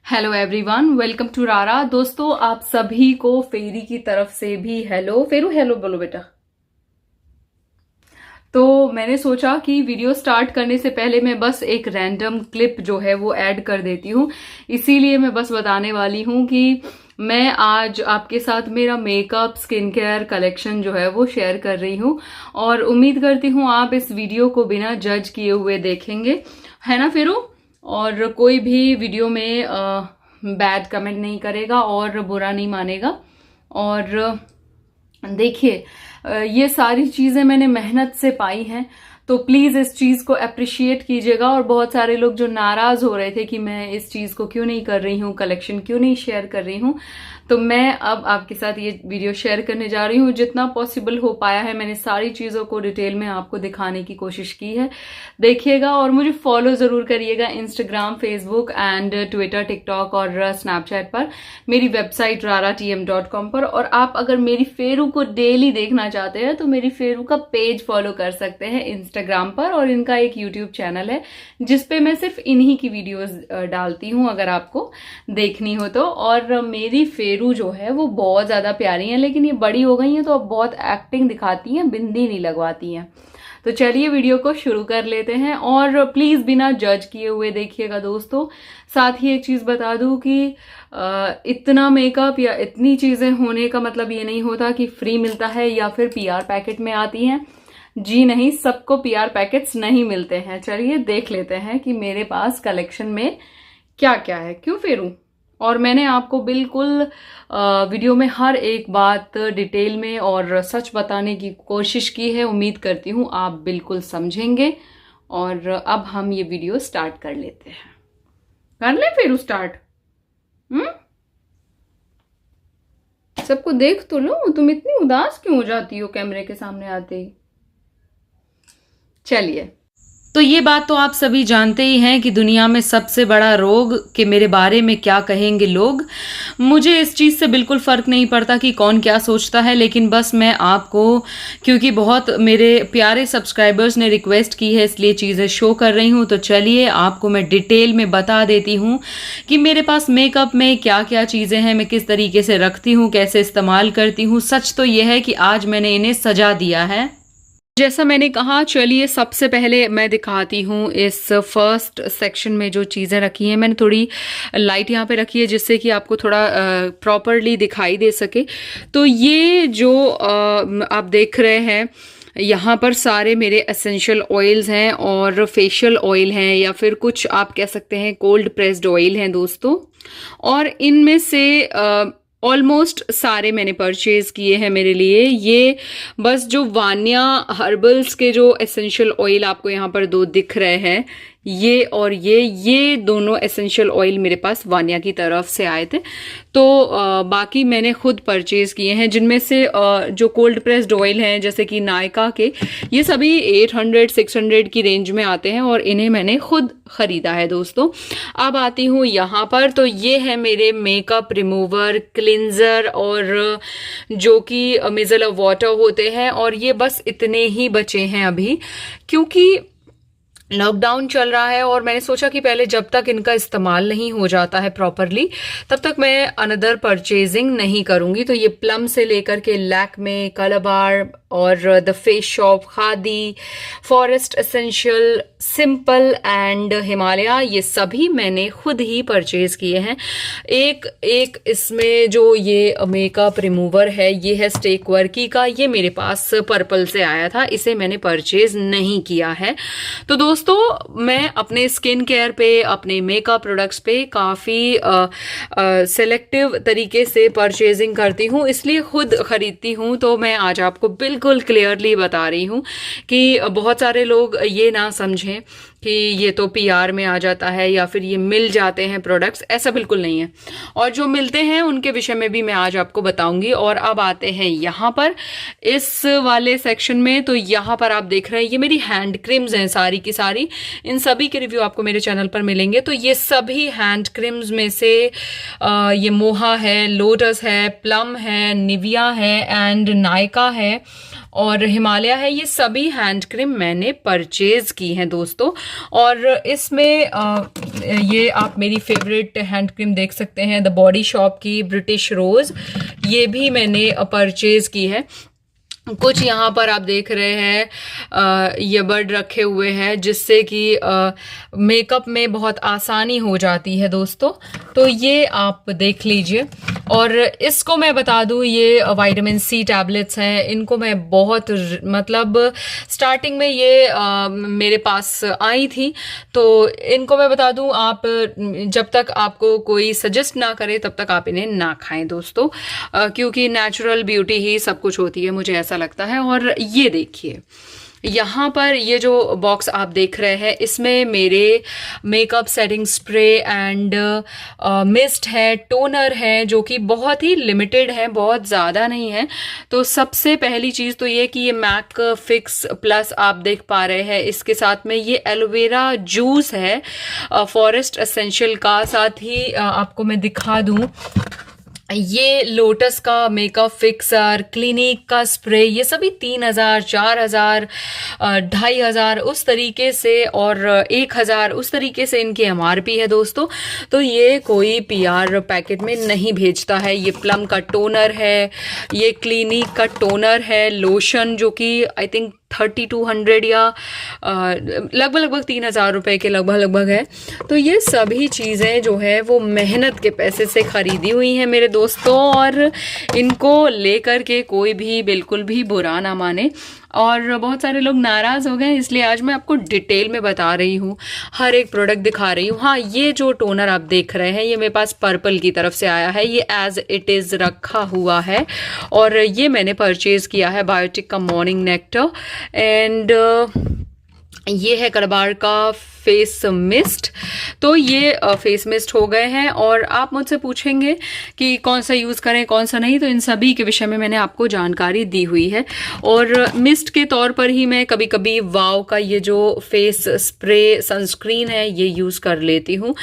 Hello everyone, welcome to रारा। दोस्तों, आप सभी को फेरी की तरफ से भी हेलो। फेरू हेलो बोलो बेटा। तो मैंने सोचा कि वीडियो स्टार्ट करने से पहले मैं बस एक रैंडम क्लिप जो है वो ऐड कर देती हूँ। इसीलिए मैं बस बताने वाली हूँ कि मैं आज आपके साथ मेरा मेकअप स्किन केयर कलेक्शन जो है वो शेयर कर रही हूँ, और उम्मीद करती हूँ आप इस वीडियो को बिना जज किए हुए देखेंगे, है ना फेरू? और कोई भी वीडियो में बैड कमेंट नहीं करेगा और बुरा नहीं मानेगा। और देखिए, ये सारी चीज़ें मैंने मेहनत से पाई हैं, तो प्लीज़ इस चीज़ को अप्रिशिएट कीजिएगा। और बहुत सारे लोग जो नाराज़ हो रहे थे कि मैं इस चीज़ को क्यों नहीं कर रही हूँ, कलेक्शन क्यों नहीं शेयर कर रही हूँ, तो मैं अब आपके साथ ये वीडियो शेयर करने जा रही हूँ। जितना पॉसिबल हो पाया है मैंने सारी चीज़ों को डिटेल में आपको दिखाने की कोशिश की है। देखिएगा और मुझे फॉलो ज़रूर करिएगा Instagram, Facebook and Twitter, TikTok और स्नैपचैट पर, मेरी वेबसाइट raratm.com पर। और आप अगर मेरी फेरू को डेली देखना चाहते हैं तो मेरी फेरू का पेज फॉलो कर सकते हैं इंस्टाग्राम पर, और इनका एक यूट्यूब चैनल है जिसपे मैं सिर्फ इन्हीं की वीडियोस डालती हूँ अगर आपको देखनी हो तो। और मेरी फेरू जो है वो बहुत ज़्यादा प्यारी हैं, लेकिन ये बड़ी हो गई हैं तो अब बहुत एक्टिंग दिखाती हैं, बिंदी नहीं लगवाती हैं। तो चलिए वीडियो को शुरू कर लेते हैं, और प्लीज़ बिना जज किए हुए देखिएगा दोस्तों। साथ ही एक चीज़ बता दूं कि इतना मेकअप या इतनी चीज़ें होने का मतलब ये नहीं होता कि फ्री मिलता है या फिर पीआर पैकेट में आती हैं। जी नहीं, सबको पीआर पैकेट्स नहीं मिलते हैं। चलिए देख लेते हैं कि मेरे पास कलेक्शन में क्या क्या है। क्यों फेरू? और मैंने आपको बिल्कुल वीडियो में हर एक बात डिटेल में और सच बताने की कोशिश की है। उम्मीद करती हूँ आप बिल्कुल समझेंगे। और अब हम ये वीडियो स्टार्ट कर लेते हैं। कर ले फेरू स्टार्ट। सबको देख तो लो, तुम इतनी उदास क्यों हो जाती हो कैमरे के सामने आते ही? चलिए, तो ये बात तो आप सभी जानते ही हैं कि दुनिया में सबसे बड़ा रोग कि मेरे बारे में क्या कहेंगे लोग। मुझे इस चीज़ से बिल्कुल फ़र्क नहीं पड़ता कि कौन क्या सोचता है, लेकिन बस मैं आपको, क्योंकि बहुत मेरे प्यारे सब्सक्राइबर्स ने रिक्वेस्ट की है, इसलिए चीज़ें शो कर रही हूँ। तो चलिए आपको मैं डिटेल में बता देती हूँ कि मेरे पास मेकअप में क्या क्या चीज़ें हैं, मैं किस तरीके से रखती हूँ, कैसे इस्तेमाल करती हूँ। सच तो यह है कि आज मैंने इन्हें सजा दिया है जैसा मैंने कहा। चलिए सबसे पहले मैं दिखाती हूँ इस फर्स्ट सेक्शन में जो चीज़ें रखी हैं। मैंने थोड़ी लाइट यहाँ पे रखी है जिससे कि आपको थोड़ा प्रॉपरली दिखाई दे सके। तो ये जो आप देख रहे हैं, यहाँ पर सारे मेरे एसेंशियल ऑयल्स हैं और फेशियल ऑयल हैं, या फिर कुछ आप कह सकते हैं कोल्ड प्रेस्ड ऑयल हैं दोस्तों। और इनमें से ऑलमोस्ट सारे मैंने परचेज किए हैं मेरे लिए। ये बस जो वानिया हर्बल्स के जो एसेंशियल ऑयल आपको यहाँ पर दो दिख रहे हैं, ये और ये दोनों एसेंशियल ऑयल मेरे पास वानिया की तरफ से आए थे। तो बाकी मैंने खुद परचेज किए हैं, जिनमें से जो कोल्ड प्रेस्ड ऑयल हैं जैसे कि नायका के, ये सभी 800-600 की रेंज में आते हैं और इन्हें मैंने खुद ख़रीदा है दोस्तों। अब आती हूँ यहाँ पर, तो ये है मेरे मेकअप रिमूवर, क्लिंजर और जो कि मिज़लर वाटर होते हैं, और ये बस इतने ही बचे हैं अभी, क्योंकि लॉकडाउन चल रहा है और मैंने सोचा कि पहले जब तक इनका इस्तेमाल नहीं हो जाता है प्रॉपरली तब तक मैं अनदर परचेजिंग नहीं करूंगी। तो ये प्लम से लेकर के लैक्मे, कलबार और the face shop, khadi, forest essential, simple and Himalaya, ये सभी मैंने खुद ही परचेज किए हैं। एक इसमें जो ये मेकअप रिमूवर है, ये है स्टेक वर्की का। ये मेरे पास पर्पल से आया था, इसे मैंने परचेज नहीं किया है। तो दोस्तों, मैं अपने स्किन केयर पे, अपने मेकअप प्रोडक्ट्स पे काफ़ी सेलेक्टिव तरीके से परचेजिंग करती हूँ, इसलिए खुद खरीदती हूँ। तो मैं आज आपको बिल्कुल क्लियरली बता रही हूँ कि बहुत सारे लोग ये ना समझें कि ये तो पीआर में आ जाता है या फिर ये मिल जाते हैं प्रोडक्ट्स, ऐसा बिल्कुल नहीं है। और जो मिलते हैं उनके विषय में भी मैं आज आपको बताऊंगी। और अब आते हैं यहाँ पर इस वाले सेक्शन में। तो यहाँ पर आप देख रहे हैं ये मेरी हैंड क्रीम्स हैं सारी की सारी। इन सभी के रिव्यू आपको मेरे चैनल पर मिलेंगे। तो ये सभी हैंड क्रीम्स में से ये मोहा है, लोटस है, प्लम है, निविया है एंड नायका है। और हिमालय है। ये सभी हैंड क्रीम मैंने परचेज की हैं दोस्तों। और इसमें ये आप मेरी फेवरेट हैंड क्रीम देख सकते हैं, द बॉडी शॉप की ब्रिटिश रोज़, ये भी मैंने परचेज की है। कुछ यहाँ पर आप देख रहे हैं ईयरबड रखे हुए हैं, जिससे कि मेकअप में बहुत आसानी हो जाती है दोस्तों। तो ये आप देख लीजिए। और इसको मैं बता दूँ, ये विटामिन सी टैबलेट्स हैं। इनको मैं बहुत मतलब स्टार्टिंग में ये मेरे पास आई थी, तो इनको मैं बता दूँ, आप जब तक आपको कोई सजेस्ट ना करे तब तक आप इन्हें ना खाएं दोस्तों, क्योंकि नेचुरल ब्यूटी ही सब कुछ होती है, मुझे ऐसा लगता है। और ये देखिए, यहाँ पर ये जो बॉक्स आप देख रहे हैं, इसमें मेरे makeup setting spray and mist है, टोनर है, जो कि बहुत ही लिमिटेड है, बहुत ज़्यादा नहीं है। तो सबसे पहली चीज़ तो ये कि ये मैक फिक्स प्लस आप देख पा रहे हैं, इसके साथ में ये एलोवेरा जूस है फॉरेस्ट एसेंशियल का। साथ ही आपको मैं दिखा दूँ, ये लोटस का मेकअप फिक्सर, क्लिनिक का स्प्रे, ये सभी 3000, 4000, 2500 उस तरीके से और 1000 उस तरीके से इनकी MRP है दोस्तों। तो ये कोई PR पैकेट में नहीं भेजता है। ये प्लम का टोनर है, ये क्लिनिक का टोनर है, लोशन जो कि आई थिंक 3200 या लगभग 3000 रुपए के लगभग है। तो ये सभी चीज़ें जो है वो मेहनत के पैसे से ख़रीदी हुई हैं मेरे दोस्तों, और इनको लेकर के कोई भी बिल्कुल भी बुरा ना माने। और बहुत सारे लोग नाराज़ हो गए, इसलिए आज मैं आपको डिटेल में बता रही हूँ, हर एक प्रोडक्ट दिखा रही हूँ। हाँ, ये जो टोनर आप देख रहे हैं, ये मेरे पास पर्पल की तरफ से आया है, ये एज इट इज़ रखा हुआ है। और ये मैंने परचेज़ किया है बायोटिक का मॉर्निंग नेक्टर। एंड ये है कड़बाड़ का फेस मिस्ट। तो ये फेस मिस्ट हो गए हैं। और आप मुझसे पूछेंगे कि कौन सा यूज़ करें कौन सा नहीं, तो इन सभी के विषय में मैंने आपको जानकारी दी हुई है। और मिस्ट के तौर पर ही मैं कभी कभी वाव का ये जो फेस स्प्रे सनस्क्रीन है ये यूज़ कर लेती हूँ।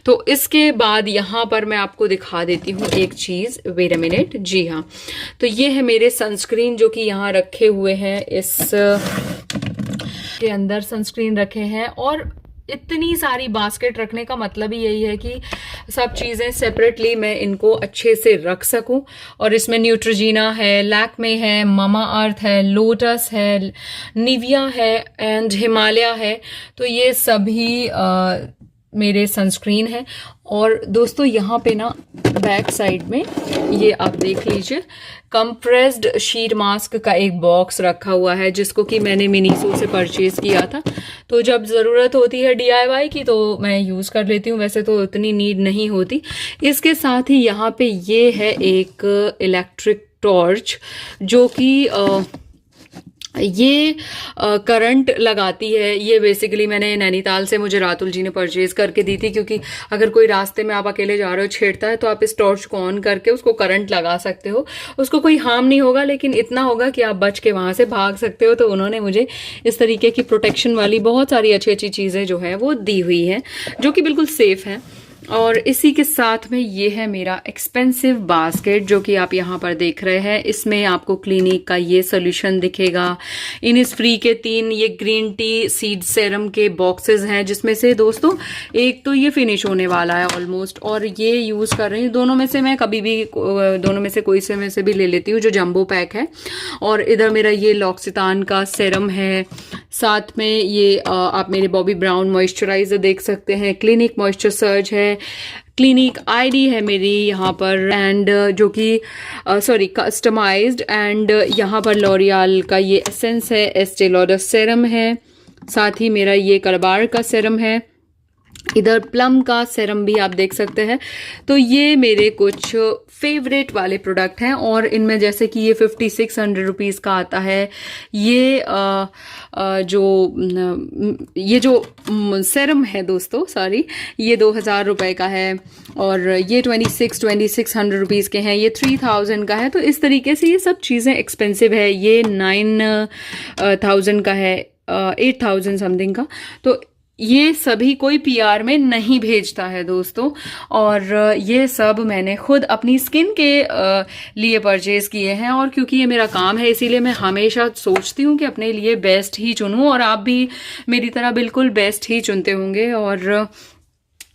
तो इसके बाद यहाँ पर मैं आपको दिखा देती हूँ एक चीज़, वेट अ मिनट। जी हाँ, तो ये है मेरे सनस्क्रीन जो कि यहाँ रखे हुए हैं, इस के अंदर सनस्क्रीन रखे हैं। और इतनी सारी बास्केट रखने का मतलब ही यही है कि सब चीज़ें सेपरेटली मैं इनको अच्छे से रख सकूं। और इसमें न्यूट्रोजीना है, लैक्मे है, मामा अर्थ है, लोटस है, निविया है एंड हिमालय है। तो ये सभी मेरे सनस्क्रीन है। और दोस्तों यहाँ पे ना बैक साइड में ये आप देख लीजिए, कंप्रेस्ड शीट मास्क का एक बॉक्स रखा हुआ है, जिसको कि मैंने मिनीसो से परचेज़ किया था। तो जब ज़रूरत होती है DIY की तो मैं यूज़ कर लेती हूँ, वैसे तो उतनी नीड नहीं होती। इसके साथ ही यहाँ पे ये है एक इलेक्ट्रिक टॉर्च, जो कि ये करंट लगाती है। ये बेसिकली मैंने नैनीताल से मुझे रातुल जी ने परचेज करके दी थी, क्योंकि अगर कोई रास्ते में आप अकेले जा रहे हो छेड़ता है तो आप इस टॉर्च को ऑन करके उसको करंट लगा सकते हो। उसको कोई हार्म नहीं होगा, लेकिन इतना होगा कि आप बच के वहाँ से भाग सकते हो। तो उन्होंने मुझे इस तरीके की प्रोटेक्शन वाली बहुत सारी अच्छी अच्छी चीज़ें जो है वो दी हुई हैं, जो कि बिल्कुल सेफ़ हैं। और इसी के साथ में ये है मेरा एक्सपेंसिव बास्केट, जो कि आप यहाँ पर देख रहे हैं। इसमें आपको क्लिनिक का ये सोल्यूशन दिखेगा। इनिसफ्री के 3 ये ग्रीन टी सीड सेरम के बॉक्सेस हैं, जिसमें से दोस्तों एक तो ये फिनिश होने वाला है ऑलमोस्ट, और ये यूज़ कर रही हूँ। दोनों में से मैं कभी भी दोनों में से कोई से में से भी ले लेती हूँ, जो जंबो पैक है। और इधर मेरा ये लॉक्सितान का सेरम है। साथ में ये आप मेरे बॉबी ब्राउन मॉइस्चराइजर देख सकते हैं। क्लिनिक मॉइस्चर सर्ज है, क्लिनिक आईडी है मेरी यहाँ पर, एंड जो कि कस्टमाइज्ड। एंड यहाँ पर लॉरियल का ये एसेंस है, एस्टे लॉडर सेरम है। साथ ही मेरा ये कड़बाड़ का सेरम है। इधर प्लम का सेरम भी आप देख सकते हैं। तो ये मेरे कुछ फेवरेट वाले प्रोडक्ट हैं। और इनमें जैसे कि ये 5600 रुपीज़ का आता है। ये जो सेरम है दोस्तों, सॉरी, ये 2000 रुपये का है। और ये 2600 रुपीज़ के हैं। ये 3000 का है। तो इस तरीके से ये सब चीज़ें एक्सपेंसिव है। ये 9000 का है, 8000 समथिंग का। तो ये सभी कोई पीआर में नहीं भेजता है दोस्तों। और ये सब मैंने खुद अपनी स्किन के लिए परचेज किए हैं, और क्योंकि ये मेरा काम है इसीलिए मैं हमेशा सोचती हूँ कि अपने लिए बेस्ट ही चुनूँ, और आप भी मेरी तरह बिल्कुल बेस्ट ही चुनते होंगे। और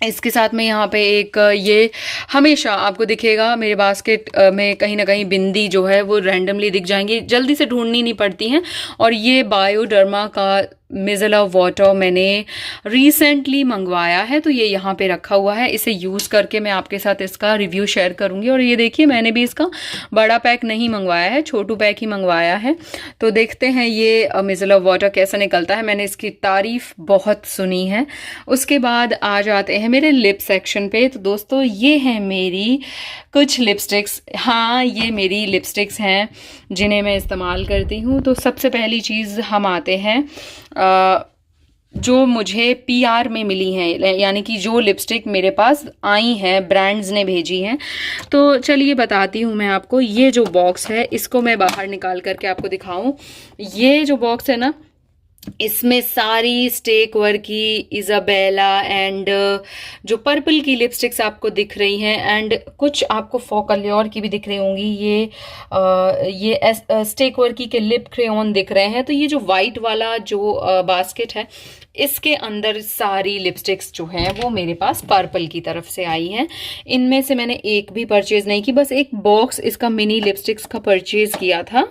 इसके साथ में यहाँ पे एक ये हमेशा आपको दिखेगा मेरे बास्केट में कहीं ना कहीं बिंदी जो है वो रैंडमली दिख जाएंगी, जल्दी से ढूंढनी नहीं पड़ती हैं। और ये बायोडर्मा का मिजल ऑफ वाटर मैंने रिसेंटली मंगवाया है, तो ये यहाँ पे रखा हुआ है। इसे यूज़ करके मैं आपके साथ इसका रिव्यू शेयर करूँगी। और ये देखिए मैंने भी इसका बड़ा पैक नहीं मंगवाया है, छोटू पैक ही मंगवाया है। तो देखते हैं ये मिजल ऑफ वाटर कैसा निकलता है। मैंने इसकी तारीफ बहुत सुनी है। उसके बाद आ जाते हैं मेरे लिप सेक्शन पे। तो दोस्तों ये है मेरी कुछ लिपस्टिक्स। हाँ, ये मेरी लिपस्टिक्स हैं जिन्हें मैं इस्तेमाल करती हूँ। तो सबसे पहली चीज़ हम आते हैं जो मुझे पीआर में मिली हैं, यानी कि जो लिपस्टिक मेरे पास आई हैं, ब्रांड्स ने भेजी हैं। तो चलिए बताती हूँ मैं आपको। ये जो बॉक्स है इसको मैं बाहर निकाल करके आपको दिखाऊं। ये जो बॉक्स है ना, इसमें सारी स्टेक वर्क की इजाबेला एंड जो पर्पल की लिपस्टिक्स आपको दिख रही हैं, एंड कुछ आपको फॉकलियोर की भी दिख रही होंगी। ये स्टेक वर्क के लिप क्रेयॉन दिख रहे हैं। तो ये जो वाइट वाला जो बास्केट है, इसके अंदर सारी लिपस्टिक्स जो हैं वो मेरे पास पर्पल की तरफ से आई हैं। इनमें से मैंने एक भी परचेज नहीं की, बस एक बॉक्स इसका मिनी लिपस्टिक्स का परचेज किया था,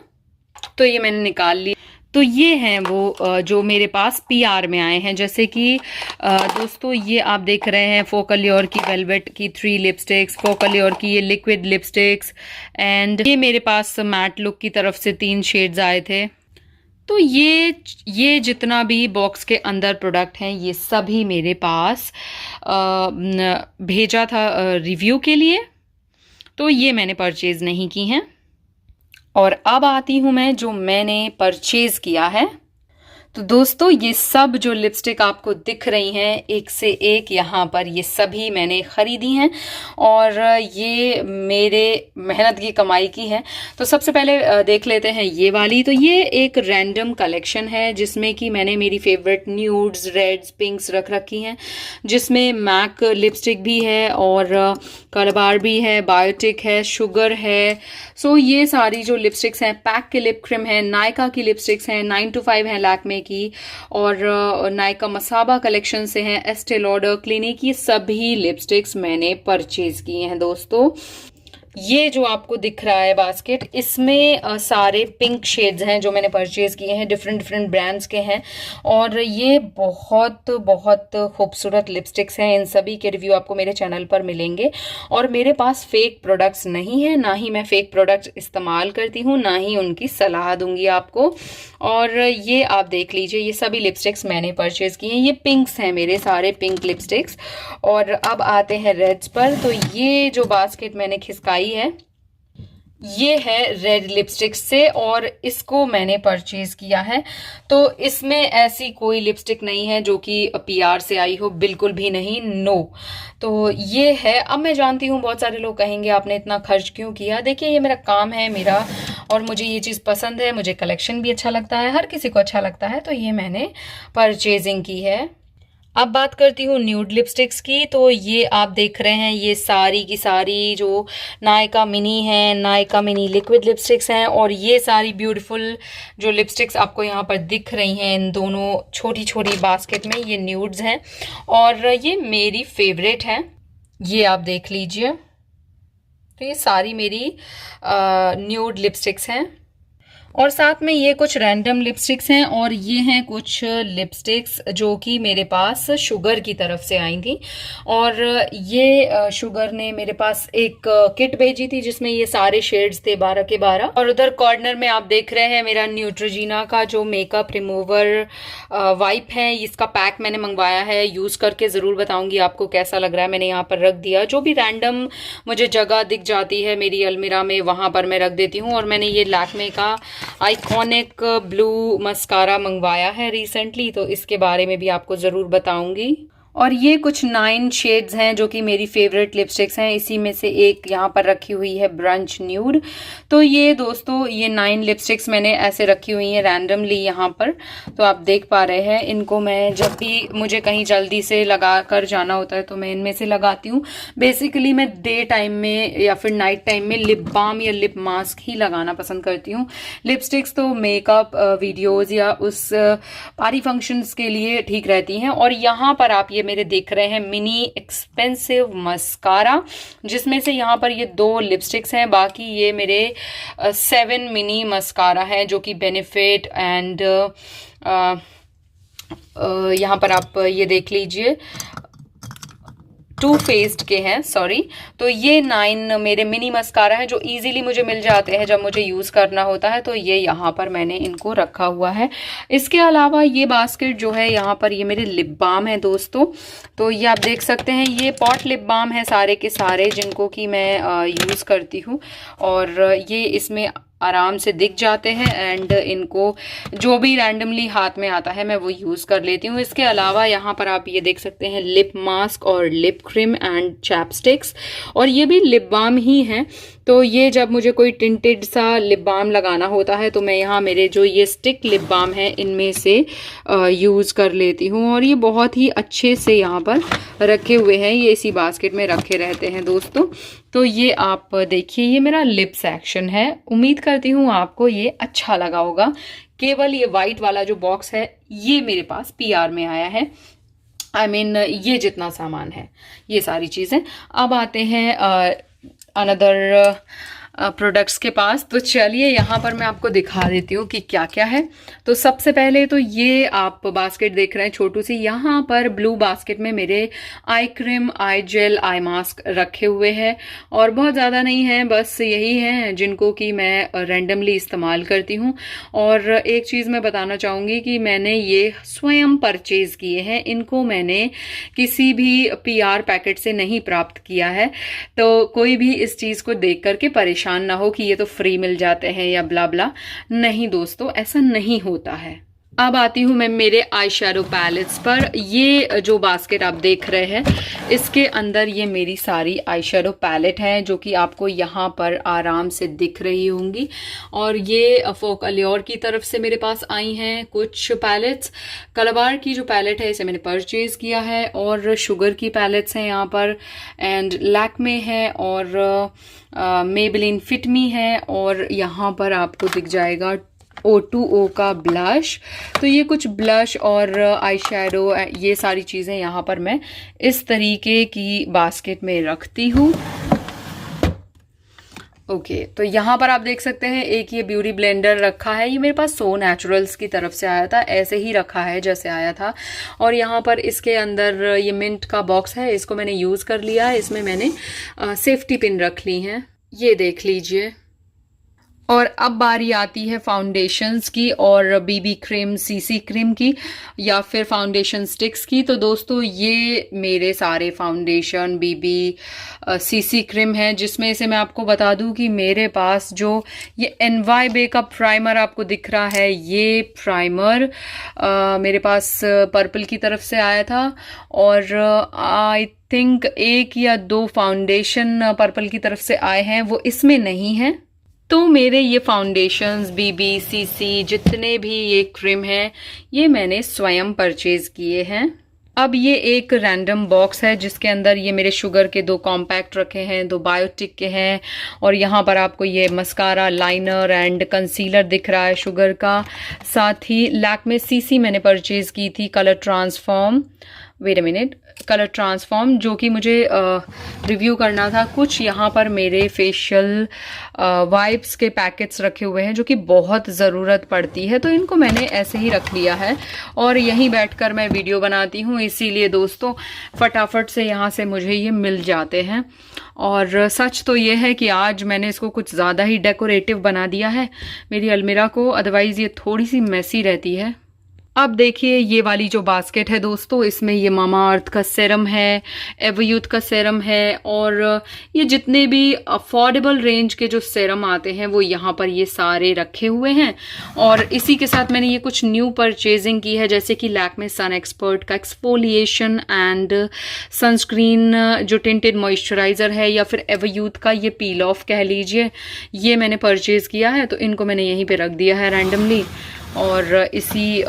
तो ये मैंने निकाल लिया। तो ये हैं वो जो मेरे पास पीआर में आए हैं। जैसे कि दोस्तों ये आप देख रहे हैं फोकलियोर की वेलवेट की 3 लिपस्टिक्स, फोकलियोर की ये लिक्विड लिपस्टिक्स, एंड ये मेरे पास मैट लुक की तरफ से 3 शेड्स आए थे। तो ये जितना भी बॉक्स के अंदर प्रोडक्ट हैं ये सभी मेरे पास भेजा था रिव्यू के लिए, तो ये मैंने परचेज नहीं की हैं। और अब आती हूँ मैं जो मैंने परचेज किया है। तो दोस्तों ये सब जो लिपस्टिक आपको दिख रही हैं एक से एक यहाँ पर, ये सभी मैंने ख़रीदी हैं और ये मेरे मेहनत की कमाई की है। तो सबसे पहले देख लेते हैं ये वाली। तो ये एक रैंडम कलेक्शन है जिसमें कि मैंने मेरी फेवरेट न्यूड्स, रेड्स, पिंक्स रख रखी हैं, जिसमें मैक लिपस्टिक भी है और कलबार भी है, बायोटिक है, शुगर है। सो ये सारी जो लिपस्टिक्स हैं, पैक के लिप क्रीम है, नायका की लिपस्टिक्स हैं, 9 to 5 है लैक्मे की, और नायका मसाबा कलेक्शन से हैं, एस्टे लॉडर, क्लिनिक, ये सभी लिपस्टिक्स मैंने परचेज किए हैं दोस्तों। ये जो आपको दिख रहा है बास्केट, इसमें सारे पिंक शेड्स हैं जो मैंने परचेज किए हैं, डिफरेंट डिफरेंट ब्रांड्स के हैं, और ये बहुत बहुत खूबसूरत लिपस्टिक्स हैं। इन सभी के रिव्यू आपको मेरे चैनल पर मिलेंगे। और मेरे पास फेक प्रोडक्ट्स नहीं है, ना ही मैं फेक प्रोडक्ट्स इस्तेमाल करती हूँ, ना ही उनकी सलाह दूंगी आपको। और ये आप देख लीजिए, ये सभी लिपस्टिक्स मैंने परचेज किए हैं। ये पिंक्स हैं, मेरे सारे पिंक लिपस्टिक्स। और अब आते हैं रेड्स पर। तो ये जो बास्केट मैंने खिसकाई है ये है रेड लिपस्टिक से, और इसको मैंने परचेज किया है। तो इसमें ऐसी कोई लिपस्टिक नहीं है जो कि पीआर से आई हो, बिल्कुल भी नहीं, नो। तो ये है। अब मैं जानती हूँ बहुत सारे लोग कहेंगे आपने इतना खर्च क्यों किया। देखिए ये मेरा काम है मेरा, और मुझे ये चीज़ पसंद है, मुझे कलेक्शन भी अच्छा लगता है, हर किसी को अच्छा लगता है, तो ये मैंने परचेजिंग की है। अब बात करती हूँ न्यूड लिपस्टिक्स की। तो ये आप देख रहे हैं, ये सारी की सारी जो नायका मिनी है, नायका मिनी लिक्विड लिपस्टिक्स हैं, और ये सारी ब्यूटीफुल जो लिपस्टिक्स आपको यहाँ पर दिख रही हैं इन दोनों छोटी छोटी बास्केट में, ये न्यूड्स हैं और ये मेरी फेवरेट हैं। ये आप देख लीजिए। तो ये सारी मेरी न्यूड लिपस्टिक्स हैं, और साथ में ये कुछ रैंडम लिपस्टिक्स हैं, और ये हैं कुछ लिपस्टिक्स जो कि मेरे पास शुगर की तरफ से आई थी। और ये शुगर ने मेरे पास एक किट भेजी थी जिसमें ये सारे शेड्स थे 12 के 12। और उधर कॉर्नर में आप देख रहे हैं मेरा न्यूट्रोजीना का जो मेकअप रिमूवर वाइप है, इसका पैक मैंने मंगवाया है। यूज़ करके ज़रूर बताऊंगी आपको कैसा लग रहा है। मैंने यहाँ पर रख दिया, जो भी रैंडम मुझे जगह दिख जाती है मेरी अलमीरा में वहाँ पर मैं रख देती हूँ। और मैंने ये लैक्मे का आइकॉनिक ब्लू मस्कारा मंगवाया है रिसेंटली, तो इसके बारे में भी आपको ज़रूर बताऊंगी। और ये कुछ 9 शेड्स हैं जो कि मेरी फेवरेट लिपस्टिक्स हैं। इसी में से एक यहाँ पर रखी हुई है ब्रंच न्यूड। तो ये दोस्तों ये 9 लिपस्टिक्स मैंने ऐसे रखी हुई हैं रैंडमली यहाँ पर। तो आप देख पा रहे हैं, इनको मैं जब भी मुझे कहीं जल्दी से लगा कर जाना होता है तो मैं इनमें से लगाती हूँ। बेसिकली मैं डे टाइम में या फिर नाइट टाइम में लिप बाम या लिप मास्क ही लगाना पसंद करती हूँ। लिपस्टिक्स तो मेकअप वीडियोज़ या उस पार्टी फंक्शंस के लिए ठीक रहती हैं। और यहाँ पर आप ये मेरे देख रहे हैं मिनी एक्सपेंसिव मस्कारा, जिसमें से यहाँ पर ये 2 लिपस्टिक्स हैं, बाकी ये मेरे 7 मिनी मस्कारा हैं जो कि बेनिफिट एंड यहाँ पर आप ये देख लीजिए टू फेस्ड के हैं, सॉरी। तो ये 9 मेरे मिनी मस्कारा हैं जो इजीली मुझे मिल जाते हैं जब मुझे यूज़ करना होता है। तो ये यहाँ पर मैंने इनको रखा हुआ है। इसके अलावा ये बास्केट जो है यहाँ पर ये मेरे लिप बाम है दोस्तों। तो ये आप देख सकते हैं, ये पॉट लिप बाम है सारे के सारे जिनको कि मैं यूज़ करती हूँ। और ये इसमें आराम से दिख जाते हैं एंड इनको जो भी रैंडमली हाथ में आता है मैं वो यूज़ कर लेती हूँ। इसके अलावा यहाँ पर आप ये देख सकते हैं लिप मास्क और लिप क्रीम एंड चैपस्टिक्स, और ये भी लिप बाम ही हैं। तो ये जब मुझे कोई टिंटेड सा लिप बाम लगाना होता है तो मैं यहाँ मेरे जो ये स्टिक लिप बाम है इनमें से यूज़ कर लेती हूँ। और ये बहुत ही अच्छे से यहाँ पर रखे हुए हैं, ये इसी बास्केट में रखे रहते हैं दोस्तों। तो ये आप देखिए, ये मेरा लिप सेक्शन है। उम्मीद करती हूँ आपको ये अच्छा लगा होगा। केवल ये वाइट वाला जो बॉक्स है ये मेरे पास पीआर में आया है। I mean, ये जितना सामान है ये सारी चीज़ें। अब आते हैं अनदर प्रोडक्ट्स के पास। तो चलिए यहाँ पर मैं आपको दिखा देती हूँ कि क्या क्या है। तो सबसे पहले तो ये आप बास्केट देख रहे हैं छोटू सी, यहाँ पर ब्लू बास्केट में मेरे आई क्रीम, आई जेल, आई मास्क रखे हुए हैं। और बहुत ज़्यादा नहीं है, बस यही है जिनको कि मैं रैंडमली इस्तेमाल करती हूँ। और एक चीज़ मैं बताना चाहूँगी कि मैंने ये स्वयं परचेज़ किए हैं, इनको मैंने किसी भी पीआर पैकेट से नहीं प्राप्त किया है। तो कोई भी इस चीज़ को देख करके परेशान ना हो कि ये तो फ्री मिल जाते हैं या ब्ला ब्ला। नहीं दोस्तों, ऐसा नहीं होता है। अब आती हूँ मैं मेरे आई शैडो पैलेट्स पर। ये जो बास्केट आप देख रहे हैं इसके अंदर ये मेरी सारी आई शैडो पैलेट है जो कि आपको यहाँ पर आराम से दिख रही होंगी। और ये फोक अलियोर की तरफ से मेरे पास आई हैं कुछ पैलेट्स। कलबार की जो पैलेट है इसे मैंने परचेज़ किया है। और शुगर की पैलेट्स हैं यहाँ पर, एंड लैक्मे है, और मेबेलिन फिट मी है। और यहाँ पर आपको दिख जाएगा O2O का ब्लश। तो ये कुछ ब्लश और आई शैडो, ये सारी चीज़ें यहाँ पर मैं इस तरीके की बास्केट में रखती हूँ। ओके, तो यहाँ पर आप देख सकते हैं एक ये ब्यूटी ब्लेंडर रखा है। ये मेरे पास सो नेचुरल्स की तरफ से आया था, ऐसे ही रखा है जैसे आया था। और यहाँ पर इसके अंदर ये मिंट का बॉक्स है, इसको मैंने यूज़ कर लिया है। इसमें मैंने सेफ्टी पिन रख ली हैं, ये देख लीजिए। और अब बारी आती है फाउंडेशंस की और बीबी क्रीम, सीसी क्रीम की या फिर फाउंडेशन स्टिक्स की। तो दोस्तों ये मेरे सारे फाउंडेशन, बीबी, सीसी क्रीम है, जिसमें से मैं आपको बता दूं कि मेरे पास जो ये NY बे का प्राइमर आपको दिख रहा है, ये प्राइमर मेरे पास पर्पल की तरफ से आया था। और आई थिंक 1 या 2 फाउंडेशन पर्पल की तरफ से आए हैं, वो इसमें नहीं है। तो मेरे ये फाउंडेशंस, बीबी, सीसी, जितने भी ये क्रीम हैं ये मैंने स्वयं परचेज़ किए हैं। अब ये एक रैंडम बॉक्स है जिसके अंदर ये मेरे शुगर के 2 कॉम्पैक्ट रखे हैं, 2 बायोटिक के हैं। और यहाँ पर आपको ये मस्कारा, लाइनर एंड कंसीलर दिख रहा है शुगर का। साथ ही लैक्मे सीसी मैंने परचेज़ की थी, colour transform, wait a minute, colour transform, जो कि मुझे रिव्यू करना था। कुछ यहाँ पर मेरे फेशियल वाइप्स के पैकेट्स रखे हुए हैं जो कि बहुत ज़रूरत पड़ती है, तो इनको मैंने ऐसे ही रख लिया है। और यहीं बैठकर मैं वीडियो बनाती हूँ, इसीलिए दोस्तों फटाफट से यहाँ से मुझे ये मिल जाते हैं। और सच तो ये है कि आज मैंने इसको कुछ ज़्यादा ही डेकोरेटिव बना दिया है मेरी अलमीरा को, अदरवाइज़ ये थोड़ी सी मेसी रहती है। अब देखिए ये वाली जो बास्केट है दोस्तों, इसमें ये मामा अर्थ का सेरम है, एवयूथ का सेरम है, और ये जितने भी अफोर्डेबल रेंज के जो सेरम आते हैं वो यहाँ पर ये सारे रखे हुए हैं। और इसी के साथ मैंने ये कुछ न्यू परचेजिंग की है, जैसे कि लैक्मे सन एक्सपर्ट का एक्सफोलिएशन एंड सनस्क्रीन जो टिंटेड मॉइस्चराइज़र है, या फिर एवयूथ का ये पील ऑफ कह लीजिए, ये मैंने परचेज़ किया है। तो इनको मैंने यहीं पे रख दिया है रैंडमली और इसी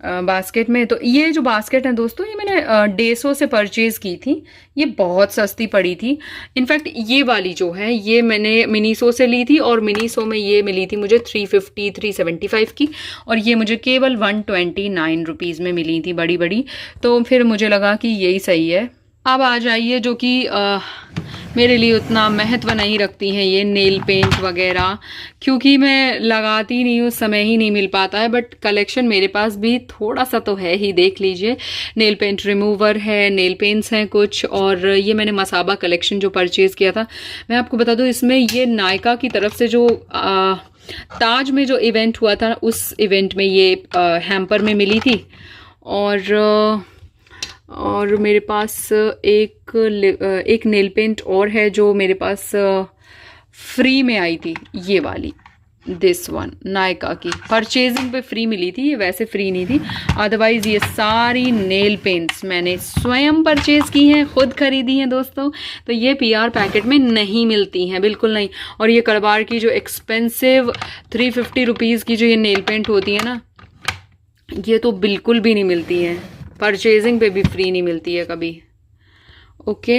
बास्केट में। तो ये जो बास्केट है दोस्तों, ये मैंने डेसो से परचेज़ की थी, ये बहुत सस्ती पड़ी थी। इनफैक्ट ये वाली जो है ये मैंने मिनीसो से ली थी, और मिनीसो में ये मिली थी मुझे 350 375 की, और ये मुझे केवल 129 रुपीज़ में मिली थी बड़ी बड़ी। तो फिर मुझे लगा कि यही सही है। अब आ जाइए जो कि मेरे लिए उतना महत्व नहीं रखती हैं ये नेल पेंट वगैरह, क्योंकि मैं लगाती नहीं हूँ, समय ही नहीं मिल पाता है। बट कलेक्शन मेरे पास भी थोड़ा सा तो है ही, देख लीजिए। नेल पेंट रिमूवर है, नेल पेंट्स हैं कुछ, और ये मैंने मसाबा कलेक्शन जो परचेज़ किया था, मैं आपको बता दूँ इसमें ये नायका की तरफ से जो ताज में जो इवेंट हुआ था, उस इवेंट में ये हैम्पर में मिली थी। और मेरे पास एक नेल पेंट और है जो मेरे पास फ्री में आई थी, ये वाली, दिस वन, नायका की परचेजिंग पे फ्री मिली थी, ये वैसे फ्री नहीं थी। अदरवाइज़ ये सारी नेल पेंट्स मैंने स्वयं परचेज़ की हैं, खुद खरीदी हैं दोस्तों। तो ये पीआर पैकेट में नहीं मिलती हैं, बिल्कुल नहीं। और ये करबार की जो एक्सपेंसिव 350 रुपीज़ की जो ये नेल पेंट होती है ना, ये तो बिल्कुल भी नहीं मिलती हैं, परचेजिंग पे भी फ्री नहीं मिलती है कभी। ओके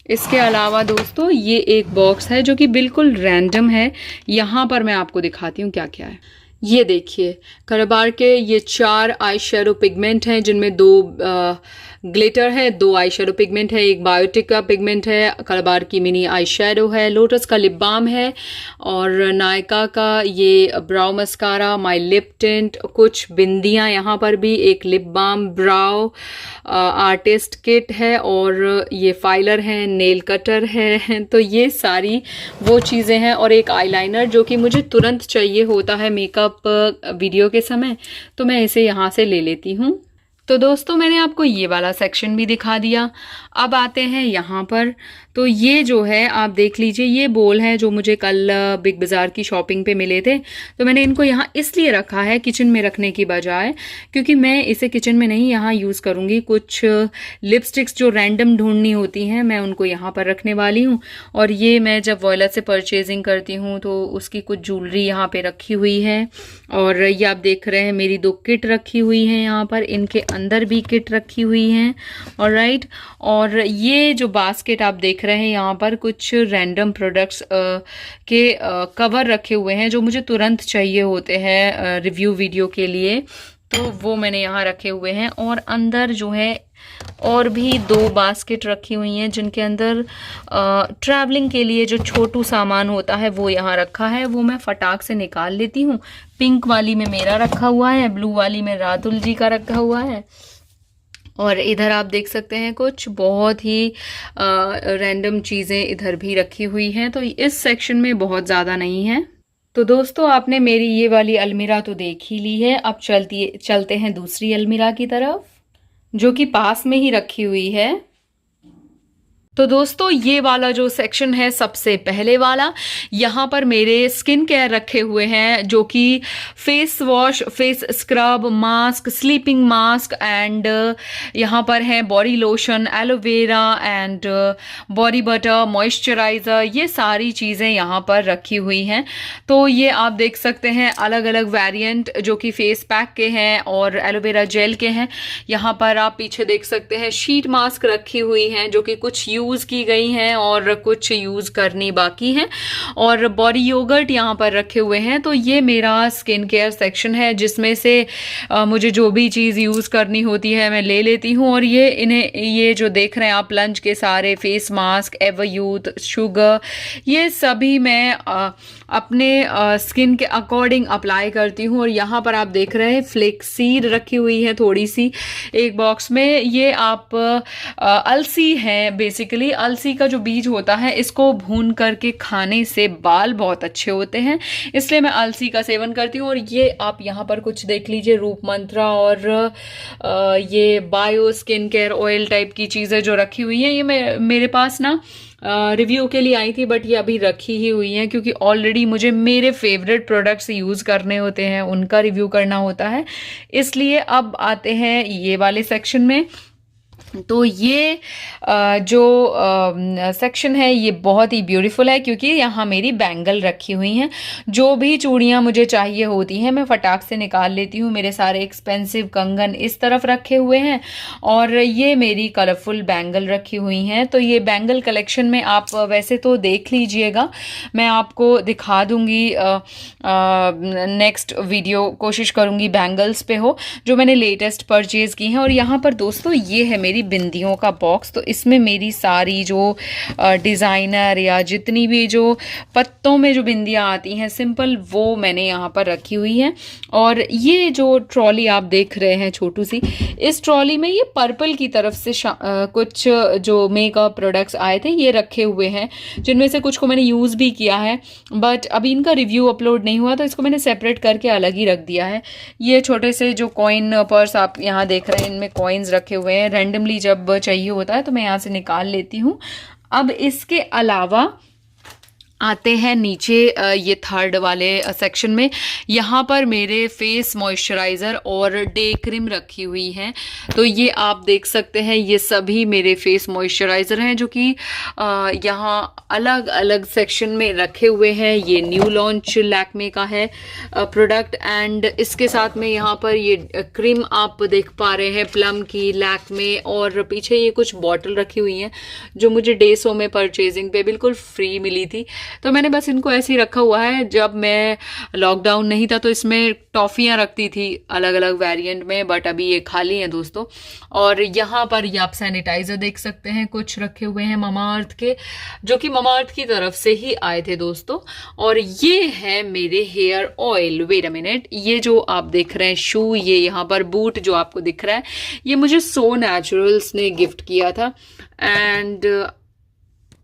इसके अलावा दोस्तों ये एक बॉक्स है जो कि बिल्कुल रैंडम है, यहाँ पर मैं आपको दिखाती हूँ क्या क्या है। ये देखिए करबार के ये 4 आई शेडो पिगमेंट हैं, जिनमें 2 ग्लिटर है, 2 आई शेडो पिगमेंट है, एक बायोटिक का पिगमेंट है, करबार की मिनी आई शेडो है, लोटस का लिप बाम है, और नायका का ये ब्राउ मस्कारा, माई लिप टिंट, कुछ बिंदियाँ यहाँ पर भी, एक लिप बाम, ब्राउ आर्टिस्ट किट है, और ये फाइलर है, नेल कटर है। तो ये सारी वो चीज़ें हैं, और एक आईलाइनर जो कि मुझे तुरंत चाहिए होता है मेकअप वीडियो के समय, तो मैं इसे यहाँ से ले लेती हूँ। तो दोस्तों मैंने आपको ये वाला सेक्शन भी दिखा दिया। अब आते हैं यहाँ पर, तो ये जो है आप देख लीजिए, ये बोल है जो मुझे कल बिग बाज़ार की शॉपिंग पे मिले थे। तो मैंने इनको यहाँ इसलिए रखा है किचन में रखने की बजाय, क्योंकि मैं इसे किचन में नहीं यहाँ यूज़ करूँगी। कुछ लिपस्टिक्स जो रैंडम ढूंढनी होती हैं मैं उनको यहाँ पर रखने वाली हूँ। और ये मैं जब वॉयलेट से परचेजिंग करती हूँ तो उसकी कुछ ज्वेलरी यहाँ पर रखी हुई है। और ये आप देख रहे हैं मेरी 2 किट रखी हुई हैं यहाँ पर, इनके अंदर भी किट रखी हुई हैं। ऑलराइट, और ये जो बास्केट आप देख रहे हैं यहाँ पर कुछ रैंडम प्रोडक्ट्स के कवर रखे हुए हैं जो मुझे तुरंत चाहिए होते हैं रिव्यू वीडियो के लिए, तो वो मैंने यहाँ रखे हुए हैं। और अंदर जो है और भी 2 बास्केट रखी हुई हैं जिनके अंदर ट्रैवलिंग के लिए जो छोटू सामान होता है वो यहाँ रखा है, वो मैं फटाक से निकाल लेती हूँ। पिंक वाली में मेरा रखा हुआ है, ब्लू वाली में रातुल जी का रखा हुआ है, और इधर आप देख सकते हैं कुछ बहुत ही रैंडम चीज़ें इधर भी रखी हुई हैं। तो इस सेक्शन में बहुत ज़्यादा नहीं है। तो दोस्तों आपने मेरी ये वाली अलमीरा तो देख ही ली है, अब चलते हैं दूसरी अलमीरा की तरफ जो कि पास में ही रखी हुई है। तो दोस्तों ये वाला जो सेक्शन है सबसे पहले वाला, यहाँ पर मेरे स्किन केयर रखे हुए हैं जो कि face wash, face scrub, mask, sleeping mask, and यहाँ पर है body lotion, aloe vera and body butter, moisturiser, ये सारी चीज़ें यहाँ पर रखी हुई हैं। तो ये आप देख सकते हैं अलग अलग वेरिएंट जो कि फेस पैक के हैं और एलोवेरा जेल के हैं। यहाँ पर आप पीछे देख सकते हैं शीट मास्क रखी हुई हैं जो कि कुछ यूज़ की गई हैं और कुछ यूज़ करनी बाकी हैं, और बॉडी योगर्ट यहाँ पर रखे हुए हैं। तो ये मेरा स्किन केयर सेक्शन है जिसमें से मुझे जो भी चीज़ यूज़ करनी होती है मैं ले लेती हूँ। और ये जो देख रहे हैं आप लंच के सारे face mask, ever youth, sugar, ये सभी मैं अपने स्किन के अकॉर्डिंग अप्लाई करती हूँ। और यहाँ पर आप देख रहे हैं फ्लेक्सीड रखी हुई है थोड़ी सी एक बॉक्स में, ये आप अलसी है बेसिकली बेसिकली अलसी का जो बीज होता है इसको भून करके खाने से बाल बहुत अच्छे होते हैं, इसलिए मैं अलसी का सेवन करती हूँ। और ये आप यहाँ पर कुछ देख लीजिए, रूप मंत्रा और ये bio skin care oil type की चीज़ें जो रखी हुई हैं, ये मेरे पास ना रिव्यू के लिए आई थी, बट ये अभी रखी ही हुई हैं क्योंकि ऑलरेडी मुझे मेरे फेवरेट प्रोडक्ट्स यूज़ करने होते हैं, उनका रिव्यू करना होता है। इसलिए अब आते हैं ये वाले सेक्शन में। तो ये जो सेक्शन है ये बहुत ही ब्यूटीफुल है क्योंकि यहाँ मेरी बैंगल रखी हुई हैं। जो भी चूड़ियाँ मुझे चाहिए होती हैं मैं फटाक से निकाल लेती हूँ। मेरे सारे एक्सपेंसिव कंगन इस तरफ रखे हुए हैं और ये मेरी कलरफुल बैंगल रखी हुई हैं। तो ये बैंगल कलेक्शन में आप वैसे तो देख लीजिएगा, मैं आपको दिखा दूँगी नेक्स्ट वीडियो, कोशिश करूँगी बैंगल्स पे हो जो मैंने लेटेस्ट परचेज़ की हैं। और यहाँ पर दोस्तों ये है मेरी बिंदियों का बॉक्स। तो इसमें मेरी सारी जो डिज़ाइनर या जितनी भी जो पत्तों में जो बिंदियाँ आती हैं सिंपल, वो मैंने यहाँ पर रखी हुई हैं। और ये जो ट्रॉली आप देख रहे हैं छोटू सी, इस ट्रॉली में ये पर्पल की तरफ से कुछ जो मेकअप प्रोडक्ट्स आए थे ये रखे हुए हैं, जिनमें से कुछ को मैंने यूज़ भी किया है बट अभी इनका रिव्यू अपलोड नहीं हुआ, तो इसको मैंने सेपरेट करके अलग ही रख दिया है। ये छोटे से जो कॉइन पर्स आप यहाँ देख रहे हैं, इनमें कॉइन्स रखे हुए हैं, रैंडमली जब चाहिए होता है तो मैं यहाँ से निकाल लेती हूँ। अब इसके अलावा आते हैं नीचे ये थर्ड वाले सेक्शन में। यहाँ पर मेरे फेस मॉइस्चराइज़र और डे क्रीम रखी हुई हैं। तो ये आप देख सकते हैं, ये सभी मेरे फेस मॉइस्चराइज़र हैं जो कि यहाँ अलग अलग सेक्शन में रखे हुए हैं। ये न्यू लॉन्च लैक्मे का है प्रोडक्ट, एंड इसके साथ में यहाँ पर ये क्रीम आप देख पा रहे हैं प्लम की लैक्मे, और पीछे ये कुछ बॉटल रखी हुई हैं जो मुझे डेसो में परचेजिंग पे बिल्कुल फ्री मिली थी। तो मैंने बस इनको ऐसे ही रखा हुआ है। जब मैं लॉकडाउन नहीं था तो इसमें टॉफ़ियाँ रखती थी अलग अलग वेरिएंट में, बट अभी ये खाली हैं दोस्तों। और यहाँ पर ये आप सैनिटाइज़र देख सकते हैं, कुछ रखे हुए हैं ममाअर्थ के, जो कि ममाअर्थ की तरफ से ही आए थे दोस्तों। और ये है मेरे hair oil. Wait a minute, ये जो आप देख रहे हैं शू, ये यहाँ पर बूट जो आपको दिख रहा है, ये मुझे सो नेचुरल्स ने गिफ्ट किया था। एंड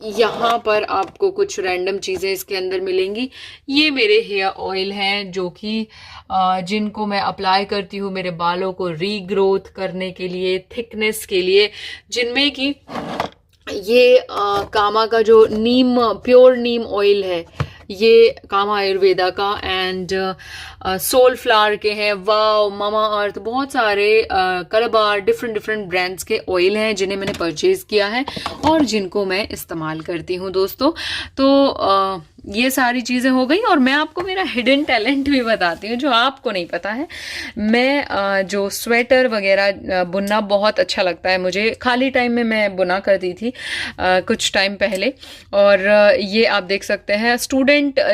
यहाँ पर आपको कुछ रैंडम चीज़ें इसके अंदर मिलेंगी। ये मेरे हेयर ऑयल हैं जो कि जिनको मैं अप्लाई करती हूँ मेरे बालों को रीग्रोथ करने के लिए, थिकनेस के लिए, जिनमें कि ये कामा का जो नीम, प्योर नीम ऑयल है, ये कामा आयुर्वेदा का, एंड सोल फ्लावर के हैं, वाव, मामा अर्थ, बहुत सारे कलबार डिफरेंट ब्रांड्स के ऑयल हैं जिन्हें मैंने परचेज किया है और जिनको मैं इस्तेमाल करती हूँ दोस्तों। तो ये सारी चीज़ें हो गई। और मैं आपको मेरा हिडन टैलेंट भी बताती हूँ जो आपको नहीं पता है। मैं जो स्वेटर वगैरह बुनना बहुत अच्छा लगता है मुझे, खाली टाइम में मैं बुना करती थी कुछ टाइम पहले। और ये आप देख सकते हैं,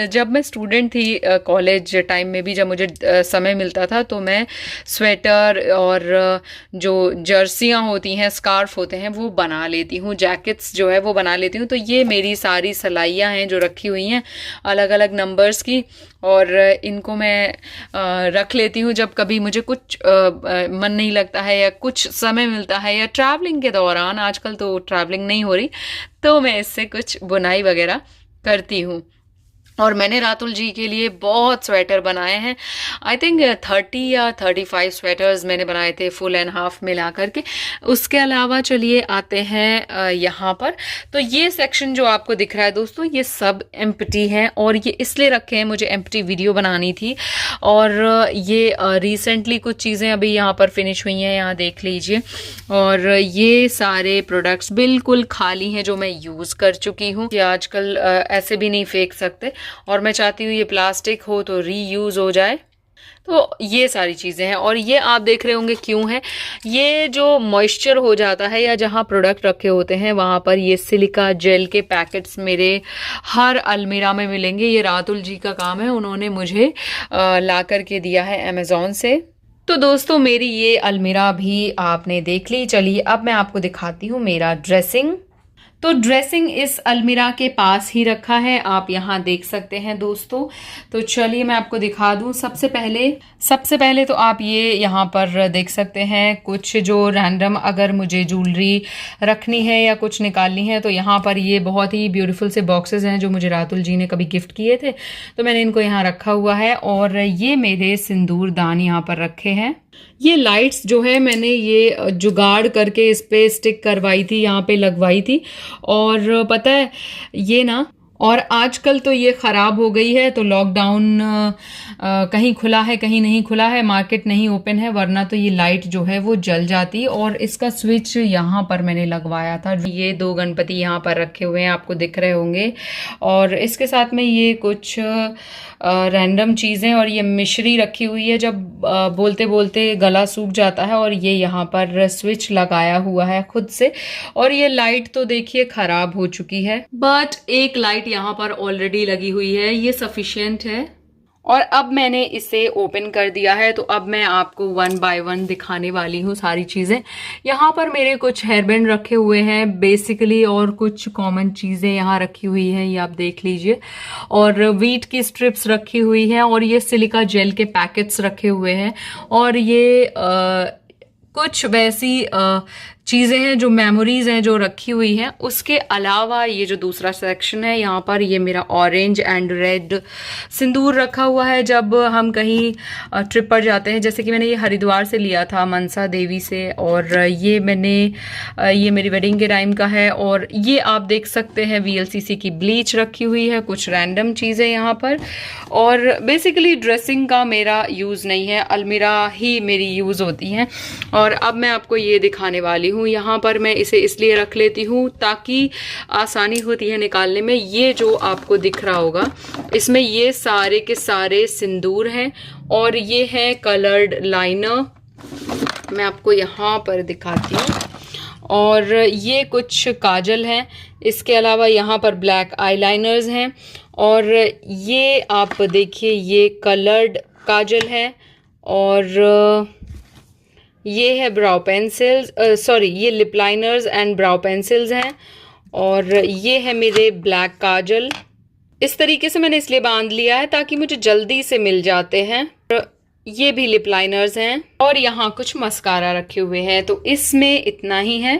जब मैं स्टूडेंट थी कॉलेज टाइम में भी, जब मुझे समय मिलता था तो मैं स्वेटर और जो जर्सियाँ होती हैं, स्कार्फ होते हैं, वो बना लेती हूँ, जैकेट्स जो है वो बना लेती हूँ। तो ये मेरी सारी सिलाइयाँ हैं जो रखी हुई हैं अलग अलग नंबर्स की, और इनको मैं रख लेती हूँ जब कभी मुझे कुछ मन नहीं लगता है या कुछ समय मिलता है, या ट्रैवलिंग के दौरान, आजकल तो ट्रैवलिंग नहीं हो रही, तो मैं इससे कुछ बुनाई वगैरह करती हूँ। और मैंने रातुल जी के लिए बहुत स्वेटर बनाए हैं। आई थिंक 30 या 35 स्वेटर्स मैंने बनाए थे, फुल एंड हाफ मिला करके। उसके अलावा चलिए आते हैं यहाँ पर। तो ये सेक्शन जो आपको दिख रहा है दोस्तों, ये सब एम्प्टी हैं, और ये इसलिए रखे हैं, मुझे एम्प्टी वीडियो बनानी थी। और ये रिसेंटली कुछ चीज़ें अभी यहाँ पर फिनिश हुई हैं, यहाँ देख लीजिए। और ये सारे प्रोडक्ट्स बिल्कुल खाली हैं जो मैं यूज़ कर चुकी हूँ। ये आजकल ऐसे भी नहीं फेंक सकते, और मैं चाहती हूँ ये प्लास्टिक हो तो रीयूज़ हो जाए। तो ये सारी चीज़ें हैं। और ये आप देख रहे होंगे क्यों है, ये जो मॉइस्चर हो जाता है या जहाँ प्रोडक्ट रखे होते हैं वहाँ पर ये सिलिका जेल के पैकेट्स मेरे हर अलमीरा में मिलेंगे। ये रातुल जी का काम है, उन्होंने मुझे ला कर के दिया है अमेज़ॉन से। तो दोस्तों मेरी ये अलमीरा भी आपने देख ली। चलिए अब मैं आपको दिखाती हूँ मेरा ड्रेसिंग। तो ड्रेसिंग इस अलमीरा के पास ही रखा है, आप यहाँ देख सकते हैं दोस्तों। तो चलिए मैं आपको दिखा दूँ। सबसे पहले तो आप ये यहाँ पर देख सकते हैं कुछ जो रैंडम अगर मुझे ज्वेलरी रखनी है या कुछ निकालनी है तो यहाँ पर ये बहुत ही ब्यूटीफुल से बॉक्सेस हैं जो मुझे रातुल जी ने कभी गिफ्ट किए थे, तो मैंने इनको यहाँ रखा हुआ है। और ये मेरे सिंदूर दान यहाँ पर रखे हैं। ये लाइट्स जो है मैंने ये जुगाड़ करके इस पे स्टिक करवाई थी, यहाँ पे लगवाई थी। और पता है ये ना, और आजकल तो ये ख़राब हो गई है, तो लॉकडाउन कहीं खुला है कहीं नहीं खुला है, मार्केट नहीं ओपन है, वरना तो ये लाइट जो है वो जल जाती। और इसका स्विच यहाँ पर मैंने लगवाया था। ये 2 गणपति यहाँ पर रखे हुए हैं, आपको दिख रहे होंगे। और इसके साथ में ये कुछ रैंडम चीज़ें, और ये मिश्री रखी हुई है, जब बोलते बोलते गला सूख जाता है। और ये यहाँ पर स्विच लगाया हुआ है खुद से। और ये लाइट तो देखिए ख़राब हो चुकी है, बट एक लाइट यहाँ पर ऑलरेडी लगी हुई है, ये सफिशिएंट है। और अब मैंने इसे ओपन कर दिया है, तो अब मैं आपको 1 बाय 1 दिखाने वाली हूँ सारी चीज़ें। यहाँ पर मेरे कुछ हेयर बैंड रखे हुए हैं बेसिकली, और कुछ कॉमन चीज़ें यहाँ रखी हुई हैं, ये आप देख लीजिए। और वीट की स्ट्रिप्स रखी हुई हैं, और ये सिलिका जेल के पैकेट्स रखे हुए हैं। और ये कुछ वैसी चीज़ें हैं जो मेमोरीज हैं जो रखी हुई हैं। उसके अलावा ये जो दूसरा सेक्शन है, यहाँ पर ये मेरा ऑरेंज एंड रेड सिंदूर रखा हुआ है जब हम कहीं ट्रिप पर जाते हैं। जैसे कि मैंने ये हरिद्वार से लिया था, मनसा देवी से। और ये मेरी वेडिंग के टाइम का है। और ये आप देख सकते हैं VLCC की ब्लीच रखी हुई है, कुछ रैंडम चीज़ें यहाँ पर। और बेसिकली ड्रेसिंग का मेरा यूज़ नहीं है, अलमीरा ही मेरी यूज़ होती हैं। और अब मैं आपको ये दिखाने वाली हूँ। यहाँ पर मैं इसे इसलिए रख लेती हूँ ताकि आसानी होती है निकालने में। ये जो आपको दिख रहा होगा, इसमें ये सारे के सारे सिंदूर हैं, और ये है कलर्ड लाइनर, मैं आपको यहाँ पर दिखाती हूँ। और ये कुछ काजल हैं, इसके अलावा यहाँ पर ब्लैक आईलाइनर्स हैं। और ये आप देखिए, ये कलर्ड काजल है। और ये है ब्राउ पेंसिल्स, ये lip liners and brow pencils हैं। और ये है मेरे ब्लैक काजल। इस तरीके से मैंने इसलिए बांध लिया है ताकि मुझे जल्दी से मिल जाते हैं। ये भी लिप लाइनर्स हैं। और यहाँ कुछ मस्कारा रखे हुए हैं, तो इसमें इतना ही है।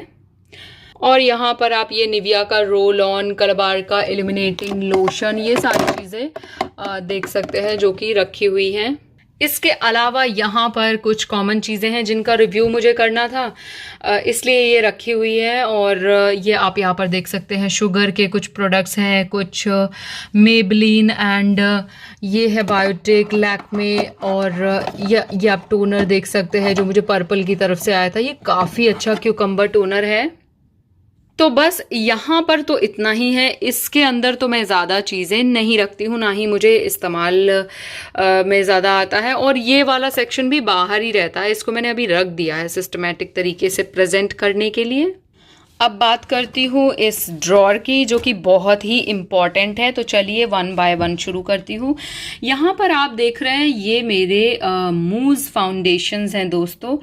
और यहाँ पर आप ये निविया का रोल ऑन, कलबार का इल्यूमिनेटिंग लोशन, ये सारी चीज़ें देख सकते हैं जो कि रखी हुई हैं। इसके अलावा यहाँ पर कुछ कॉमन चीज़ें हैं जिनका रिव्यू मुझे करना था, इसलिए ये रखी हुई है। और ये आप यहाँ पर देख सकते हैं शुगर के कुछ प्रोडक्ट्स हैं, कुछ मेबलिन एंड ये है बायोटिक, लैक्मे। और ये आप टोनर देख सकते हैं जो मुझे पर्पल की तरफ से आया था, ये काफ़ी अच्छा क्यूकम्बर टोनर है। तो बस यहाँ पर तो इतना ही है। इसके अंदर तो मैं ज़्यादा चीज़ें नहीं रखती हूँ, ना ही मुझे इस्तेमाल में ज़्यादा आता है। और ये वाला सेक्शन भी बाहर ही रहता है, इसको मैंने अभी रख दिया है सिस्टमेटिक तरीके से प्रेजेंट करने के लिए। अब बात करती हूँ इस ड्रॉर की, जो कि बहुत ही इम्पॉर्टेंट है। तो चलिए 1 बाय 1 शुरू करती हूँ। यहाँ पर आप देख रहे हैं ये मेरे मूज़ फाउंडेशंस हैं दोस्तों,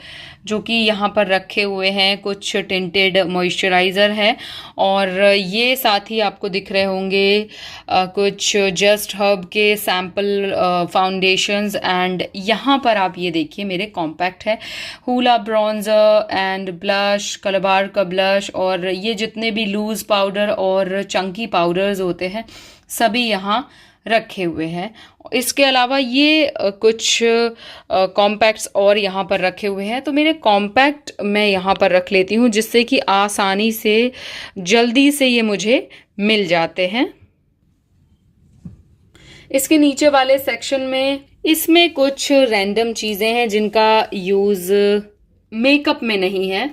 जो कि यहाँ पर रखे हुए हैं। कुछ टिंटेड मॉइस्चराइज़र है, और ये साथ ही आपको दिख रहे होंगे कुछ जस्ट हर्ब के सैम्पल फाउंडेशंस। एंड यहाँ पर आप ये देखिए मेरे कॉम्पैक्ट है, हूला ब्रॉन्जर एंड ब्लश, कलबार का ब्लश। और ये जितने भी लूज़ पाउडर और चंकी पाउडर्स होते हैं सभी यहाँ रखे हुए हैं। इसके अलावा ये कुछ कॉम्पैक्ट्स और यहाँ पर रखे हुए हैं। तो मेरे कॉम्पैक्ट मैं यहाँ पर रख लेती हूँ, जिससे कि आसानी से जल्दी से ये मुझे मिल जाते हैं। इसके नीचे वाले सेक्शन में इसमें कुछ रैंडम चीज़ें हैं जिनका यूज़ मेकअप में नहीं है।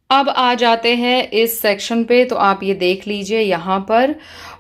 अब आ जाते हैं इस सेक्शन पे, तो आप ये देख लीजिए यहाँ पर।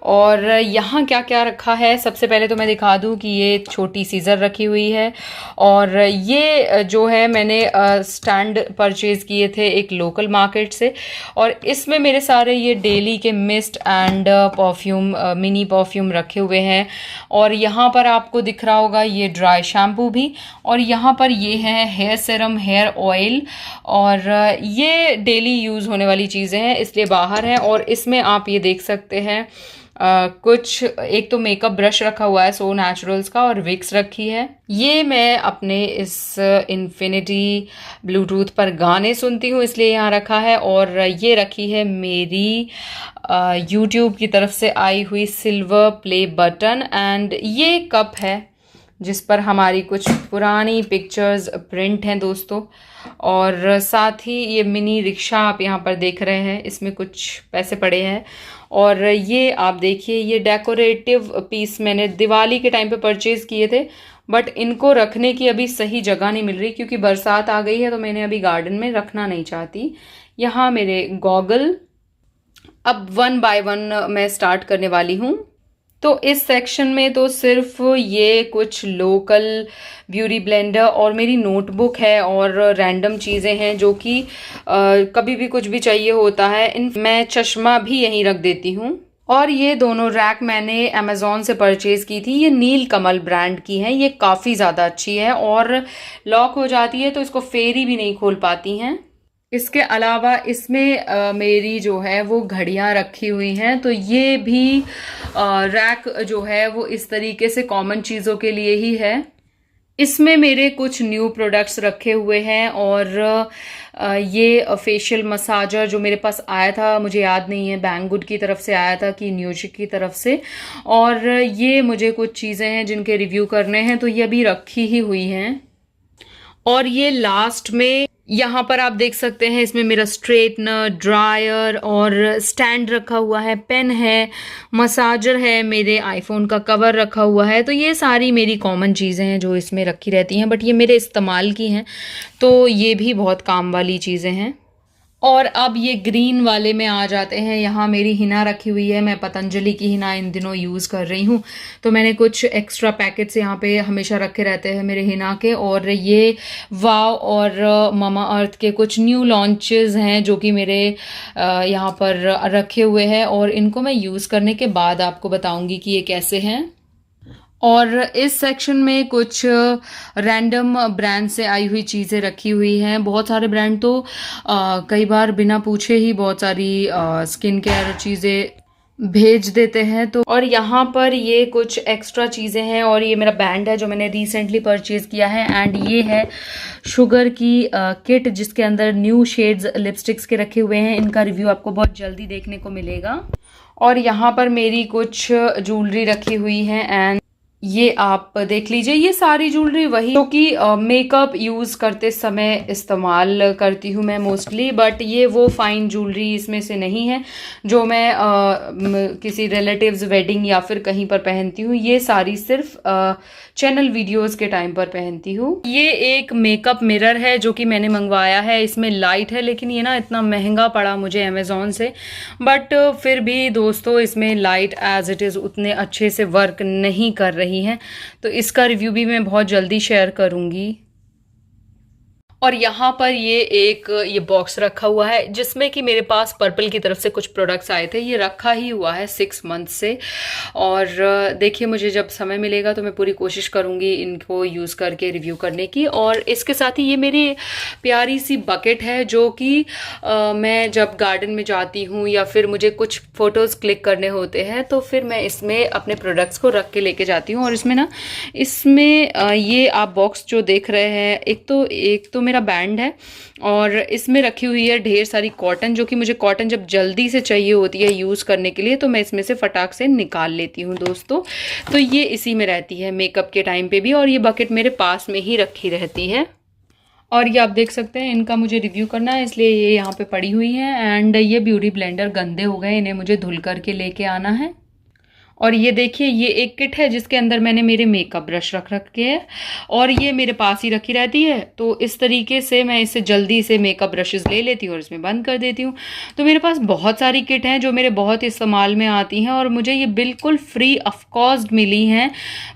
और यहाँ क्या क्या रखा है, सबसे पहले तो मैं दिखा दूँ कि ये छोटी सीज़र रखी हुई है। और ये जो है मैंने स्टैंड परचेज़ किए थे एक लोकल मार्केट से। और इसमें मेरे सारे ये डेली के mist and perfume, mini perfume रखे हुए हैं। और यहाँ पर आपको दिख रहा होगा ये ड्राई शैम्पू भी। और यहाँ पर ये है हेयर सीरम, हेयर ऑयल। और ये डेली यूज़ होने वाली चीज़ें हैं, इसलिए बाहर हैं। और इसमें आप ये देख सकते हैं कुछ, एक तो मेकअप ब्रश रखा हुआ है सो नेचुरल्स का, और विक्स रखी है। ये मैं अपने इस इन्फिनिटी ब्लूटूथ पर गाने सुनती हूँ इसलिए यहाँ रखा है। और ये रखी है मेरी यूट्यूब की तरफ से आई हुई सिल्वर प्ले बटन। एंड ये कप है जिस पर हमारी कुछ पुरानी पिक्चर्स प्रिंट हैं दोस्तों। और साथ ही ये मिनी रिक्शा आप यहाँ पर देख रहे हैं, इसमें कुछ पैसे पड़े हैं। और ये आप देखिए, ये डेकोरेटिव पीस मैंने दिवाली के टाइम पे परचेज़ किए थे, बट इनको रखने की अभी सही जगह नहीं मिल रही क्योंकि बरसात आ गई है, तो मैंने अभी गार्डन में रखना नहीं चाहती। यहाँ मेरे गॉगल, अब 1 बाय 1 मैं स्टार्ट करने वाली हूँ। तो इस सेक्शन में तो सिर्फ ये कुछ लोकल ब्यूटी ब्लेंडर और मेरी नोटबुक है और रैंडम चीज़ें हैं जो कि कभी भी कुछ भी चाहिए होता है। मैं चश्मा भी यहीं रख देती हूँ। और ये दोनों रैक मैंने अमेज़ॉन से परचेज़ की थी, ये नील कमल ब्रांड की हैं। ये काफ़ी ज़्यादा अच्छी है और लॉक हो जाती है तो इसको फेरी भी नहीं खोल पाती हैं। इसके अलावा इसमें मेरी जो है वो घड़ियां रखी हुई हैं, तो ये भी रैक जो है वो इस तरीके से कॉमन चीज़ों के लिए ही है। इसमें मेरे कुछ न्यू प्रोडक्ट्स रखे हुए हैं। और ये फेशियल मसाजर जो मेरे पास आया था, मुझे याद नहीं है बैंगुड की तरफ से आया था कि न्यूजिक की तरफ से। और ये मुझे कुछ चीज़ें हैं जिनके रिव्यू करने हैं, तो ये अभी रखी ही हुई हैं। और ये लास्ट में यहाँ पर आप देख सकते हैं, इसमें मेरा स्ट्रेटनर, ड्रायर और स्टैंड रखा हुआ है, पेन है, मसाजर है, मेरे आईफोन का कवर रखा हुआ है। तो ये सारी मेरी कॉमन चीज़ें हैं जो इसमें रखी रहती हैं, बट ये मेरे इस्तेमाल की हैं, तो ये भी बहुत काम वाली चीज़ें हैं। और अब ये ग्रीन वाले में आ जाते हैं। यहाँ मेरी हिना रखी हुई है, मैं पतंजलि की हिना इन दिनों यूज़ कर रही हूँ, तो मैंने कुछ एक्स्ट्रा पैकेट्स यहाँ पे हमेशा रखे रहते हैं मेरे हिना के। और ये वाव और ममा अर्थ के कुछ न्यू लॉन्चेस हैं जो कि मेरे यहाँ पर रखे हुए हैं, और इनको मैं यूज़ करने के बाद आपको बताऊँगी कि ये कैसे हैं। और इस सेक्शन में कुछ रैंडम ब्रांड से आई हुई चीज़ें रखी हुई हैं। बहुत सारे ब्रांड तो कई बार बिना पूछे ही बहुत सारी स्किन केयर चीज़ें भेज देते हैं। तो और यहाँ पर ये कुछ एक्स्ट्रा चीज़ें हैं। और ये मेरा बैंड है जो मैंने रिसेंटली परचेज़ किया है। एंड ये है शुगर की किट जिसके अंदर न्यू शेड्स लिपस्टिक्स के रखे हुए हैं। इनका रिव्यू आपको बहुत जल्दी देखने को मिलेगा। और यहाँ पर मेरी कुछ ज्वेलरी रखी हुई है एंड ये आप देख लीजिए, ये सारी ज्वेलरी वही जो कि मेकअप यूज़ करते समय इस्तेमाल करती हूँ मैं मोस्टली, बट ये वो फाइन ज्वेलरी इसमें से नहीं है जो मैं किसी रिलेटिव्स वेडिंग या फिर कहीं पर पहनती हूँ। ये सारी सिर्फ चैनल वीडियोस के टाइम पर पहनती हूँ। ये एक मेकअप मिरर है जो कि मैंने मंगवाया है, इसमें लाइट है, लेकिन ये ना इतना महंगा पड़ा मुझे अमेज़ॉन से, बट फिर भी दोस्तों इसमें लाइट एज इट इज़ उतने अच्छे से वर्क नहीं कर रही हैं, तो इसका रिव्यू भी मैं बहुत जल्दी शेयर करूंगी। और यहाँ पर ये बॉक्स रखा हुआ है जिसमें कि मेरे पास पर्पल की तरफ से कुछ प्रोडक्ट्स आए थे। ये रखा ही हुआ है 6 मंथ से। और देखिए, मुझे जब समय मिलेगा तो मैं पूरी कोशिश करूँगी इनको यूज़ करके रिव्यू करने की। और इसके साथ ही ये मेरी प्यारी सी बकेट है जो कि मैं जब गार्डन में जाती हूँ या फिर मुझे कुछ फ़ोटोज़ क्लिक करने होते हैं तो फिर मैं इसमें अपने प्रोडक्ट्स को रख के लेके जाती हूँ। और इसमें ये आप बॉक्स जो देख रहे हैं, एक तो मेरा बैंड है और इसमें रखी हुई है ढेर सारी कॉटन, जो कि मुझे कॉटन जब जल्दी से चाहिए होती है यूज़ करने के लिए तो मैं इसमें से फटाक से निकाल लेती हूँ दोस्तों। तो ये इसी में रहती है मेकअप के टाइम पे भी, और ये बकेट मेरे पास में ही रखी रहती है। और ये आप देख सकते हैं, इनका मुझे रिव्यू करना है इसलिए ये यहाँ पे पड़ी हुई है। एंड ये ब्यूटी ब्लेंडर गंदे हो गए, इन्हें मुझे धुल करके लेके आना है। और ये देखिए, ये एक किट है जिसके अंदर मैंने मेरे मेकअप ब्रश रख रखे हैं और ये मेरे पास ही रखी रहती है। तो इस तरीके से मैं इससे जल्दी से मेकअप ब्रशेस ले लेती हूँ और इसमें बंद कर देती हूँ। तो मेरे पास बहुत सारी किट हैं जो मेरे बहुत इस्तेमाल में आती हैं और मुझे ये बिल्कुल फ्री ऑफ कॉस्ट मिली हैं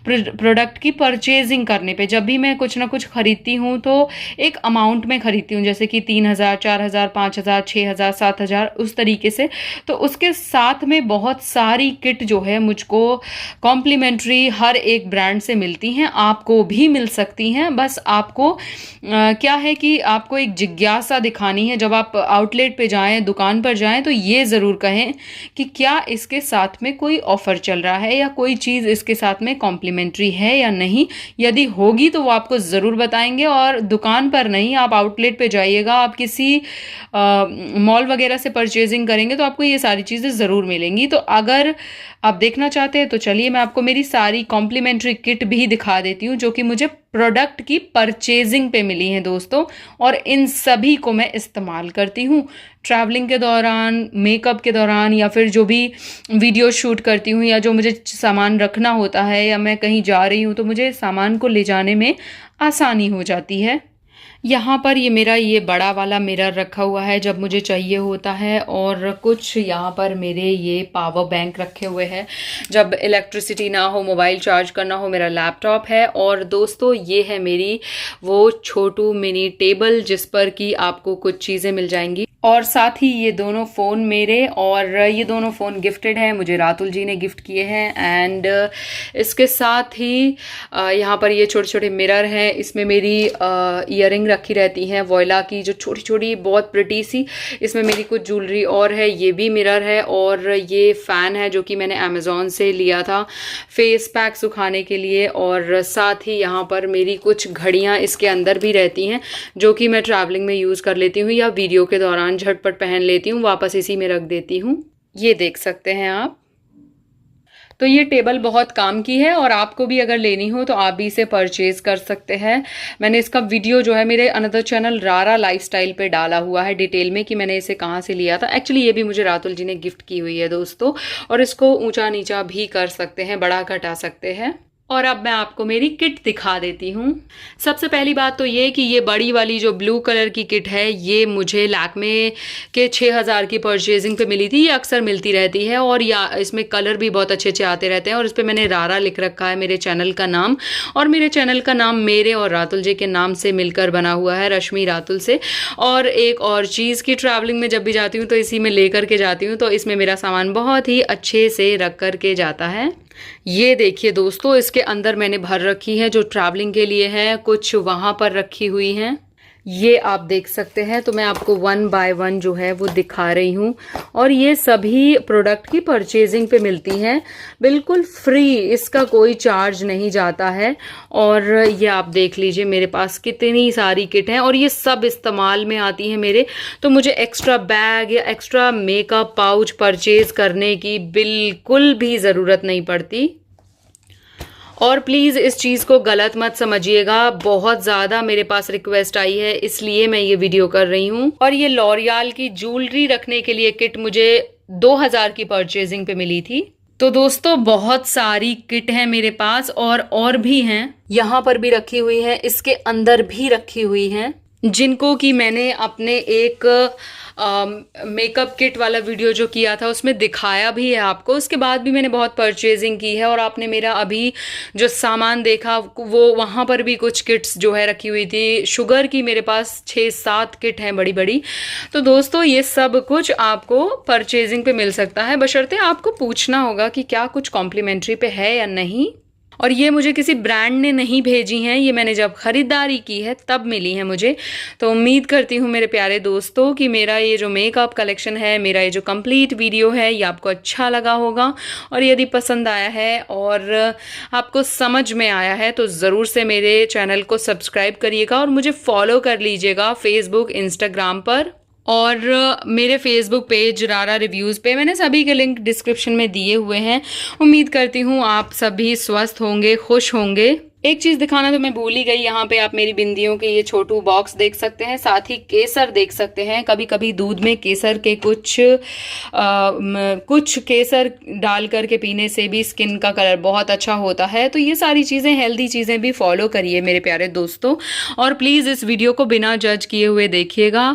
प्रोडक्ट की परचेजिंग करने पे। जब भी मैं कुछ ना कुछ खरीदती हूँ तो एक अमाउंट में खरीदती हूँ, जैसे कि 3000, 4000, 5000, 6000, 7000 उस तरीके से। तो उसके साथ में बहुत सारी किट जो है मुझको कॉम्प्लीमेंट्री हर एक ब्रांड से मिलती हैं, आपको भी मिल सकती हैं। बस आपको क्या है कि आपको एक जिज्ञासा दिखानी है। जब आप आउटलेट पे जाएं, दुकान पर जाएं, तो ये ज़रूर कहें कि क्या इसके साथ में कोई ऑफ़र चल रहा है या कोई चीज़ इसके साथ में कॉम्प्लीमेंट्री है या नहीं। यदि होगी तो वो आपको ज़रूर बताएंगे। और दुकान पर नहीं, आप आउटलेट पे जाइएगा, आप किसी मॉल वगैरह से परचेजिंग करेंगे तो आपको ये सारी चीज़ें ज़रूर मिलेंगी। तो अगर आप देखना चाहते हैं तो चलिए मैं आपको मेरी सारी कॉम्प्लीमेंट्री किट भी दिखा देती हूँ जो कि मुझे प्रोडक्ट की परचेजिंग पे मिली हैं दोस्तों, और इन सभी को मैं इस्तेमाल करती हूँ ट्रैवलिंग के दौरान, मेकअप के दौरान, या फिर जो भी वीडियो शूट करती हूँ, या जो मुझे सामान रखना होता है, या मैं कहीं जा रही हूँ तो मुझे सामान को ले जाने में आसानी हो जाती है। यहाँ पर ये मेरा ये बड़ा वाला मिरर रखा हुआ है जब मुझे चाहिए होता है, और कुछ यहाँ पर मेरे ये पावर बैंक रखे हुए हैं जब इलेक्ट्रिसिटी ना हो, मोबाइल चार्ज करना हो। मेरा लैपटॉप है, और दोस्तों ये है मेरी वो छोटू मिनी टेबल जिस पर कि आपको कुछ चीज़ें मिल जाएंगी। और साथ ही ये दोनों फ़ोन मेरे, और ये दोनों फ़ोन गिफ्टेड हैं, मुझे रातुल जी ने गिफ्ट किए हैं। एंड इसके साथ ही यहाँ पर ये छोटे छोटे मिरर हैं, इसमें मेरी ईयरिंग रखी रहती हैं वॉयला की, जो छोटी छोटी बहुत प्रिटी सी। इसमें मेरी कुछ ज्वेलरी और है, ये भी मिरर है। और ये फ़ैन है जो कि मैंने अमेज़ॉन से लिया था फेस पैक सुखाने के लिए। और साथ ही यहाँ पर मेरी कुछ घड़ियाँ इसके अंदर भी रहती हैं जो कि मैं ट्रैवलिंग में यूज़ कर लेती हूँ, या वीडियो के दौरान झटपट पहन लेती हूँ, वापस इसी में रख देती हूँ। ये देख सकते हैं आप। तो ये टेबल बहुत काम की है, और आपको भी अगर लेनी हो तो आप भी इसे परचेज कर सकते हैं। मैंने इसका वीडियो जो है मेरे अनदर चैनल रारा लाइफस्टाइल पे डाला हुआ है डिटेल में कि मैंने इसे कहाँ से लिया था। एक्चुअली ये भी मुझे रातुल जी ने गिफ्ट की हुई है दोस्तों, और इसको ऊंचा नीचा भी कर सकते हैं, बड़ा घटा सकते हैं। और अब मैं आपको मेरी किट दिखा देती हूँ। सबसे पहली बात तो ये कि ये बड़ी वाली जो ब्लू कलर की किट है, ये मुझे लैक्मे के 6000 की परचेजिंग पे मिली थी। ये अक्सर मिलती रहती है, और या इसमें कलर भी बहुत अच्छे अच्छे आते रहते हैं। और इस पर मैंने रारा लिख रखा है मेरे चैनल का नाम, और मेरे चैनल का नाम मेरे और रातुल जी के नाम से मिलकर बना हुआ है, रश्मि रातुल से। और एक और चीज़ की ट्रैवलिंग में जब भी जाती हूँ तो इसी में लेकर के जाती हूँ, तो इसमें मेरा सामान बहुत ही अच्छे से रख कर के जाता है। ये देखिए दोस्तों, इसके अंदर मैंने भर रखी है जो ट्रैवलिंग के लिए है, कुछ वहाँ पर रखी हुई हैं, ये आप देख सकते हैं। तो मैं आपको 1 बाय 1 जो है वो दिखा रही हूँ। और ये सभी प्रोडक्ट की परचेजिंग पे मिलती हैं, बिल्कुल फ्री, इसका कोई चार्ज नहीं जाता है। और ये आप देख लीजिए मेरे पास कितनी सारी किट हैं, और ये सब इस्तेमाल में आती हैं मेरे। तो मुझे एक्स्ट्रा बैग या एक्स्ट्रा मेकअप पाउच परचेज करने की बिल्कुल भी ज़रूरत नहीं पड़ती। और प्लीज़ इस चीज़ को गलत मत समझिएगा, बहुत ज़्यादा मेरे पास रिक्वेस्ट आई है इसलिए मैं ये वीडियो कर रही हूँ। और ये लॉरियल की ज्वेलरी रखने के लिए किट मुझे 2000 की परचेजिंग पे मिली थी। तो दोस्तों बहुत सारी किट है मेरे पास, और भी हैं, यहाँ पर भी रखी हुई है, इसके अंदर भी रखी हुई हैं, जिनको कि मैंने अपने एक मेकअप किट वाला वीडियो जो किया था उसमें दिखाया भी है आपको। उसके बाद भी मैंने बहुत परचेजिंग की है, और आपने मेरा अभी जो सामान देखा वो वहाँ पर भी कुछ किट्स जो है रखी हुई थी। शुगर की मेरे पास 6-7 किट हैं बड़ी बड़ी। तो दोस्तों ये सब कुछ आपको परचेजिंग पे मिल सकता है, बशर्ते आपको पूछना होगा कि क्या कुछ कॉम्प्लीमेंट्री पे है या नहीं। और ये मुझे किसी ब्रांड ने नहीं भेजी हैं, ये मैंने जब ख़रीदारी की है तब मिली है मुझे। तो उम्मीद करती हूँ मेरे प्यारे दोस्तों कि मेरा ये जो मेकअप कलेक्शन है, मेरा ये जो कंप्लीट वीडियो है, ये आपको अच्छा लगा होगा। और यदि पसंद आया है और आपको समझ में आया है तो ज़रूर से मेरे चैनल को सब्सक्राइब करिएगा, और मुझे फॉलो कर लीजिएगा फेसबुक, इंस्टाग्राम पर। और मेरे फेसबुक पेज रारा रिव्यूज़ पे मैंने सभी के लिंक डिस्क्रिप्शन में दिए हुए हैं। उम्मीद करती हूँ आप सभी स्वस्थ होंगे, खुश होंगे। एक चीज़ दिखाना तो मैं भूल ही गई, यहाँ पे आप मेरी बिंदियों के ये छोटू बॉक्स देख सकते हैं, साथ ही केसर देख सकते हैं। कभी कभी दूध में केसर के कुछ केसर डाल करके पीने से भी स्किन का कलर बहुत अच्छा होता है। तो ये सारी चीज़ें, हेल्दी चीज़ें भी फॉलो करिए मेरे प्यारे दोस्तों, और प्लीज़ इस वीडियो को बिना जज किए हुए देखिएगा।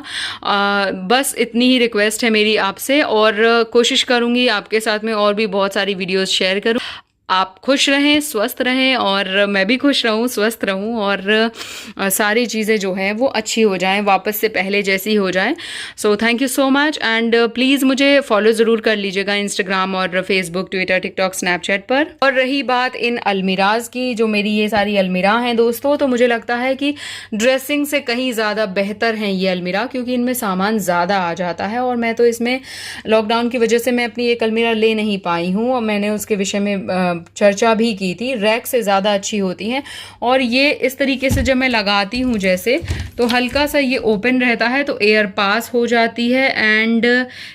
बस इतनी ही रिक्वेस्ट है मेरी आपसे, और कोशिश करूँगी आपके साथ में और भी बहुत सारी वीडियोज़ शेयर करूँ। आप खुश रहें, स्वस्थ रहें और मैं भी खुश रहूँ, स्वस्थ रहूँ और सारी चीज़ें जो हैं वो अच्छी हो जाएँ, वापस से पहले जैसी हो जाएँ। So thank you so much and please मुझे फॉलो ज़रूर कर लीजिएगा इंस्टाग्राम और फेसबुक, ट्विटर, टिकटॉक, स्नैपचैट पर। और रही बात इन अलमीराज़ की, जो मेरी ये सारी अलमीरा हैं दोस्तों, तो मुझे लगता है कि ड्रेसिंग से कहीं ज़्यादा बेहतर हैं ये अलमीरा, क्योंकि इनमें सामान ज़्यादा आ जाता है और मैं तो इसमें लॉकडाउन की वजह से मैं अपनी एक अलमीरा ले नहीं पाई हूँ और मैंने उसके विषय में चर्चा भी की थी। रैक से ज़्यादा अच्छी होती हैं और ये इस तरीके से जब मैं लगाती हूँ जैसे, तो हल्का सा ये ओपन रहता है तो एयर पास हो जाती है एंड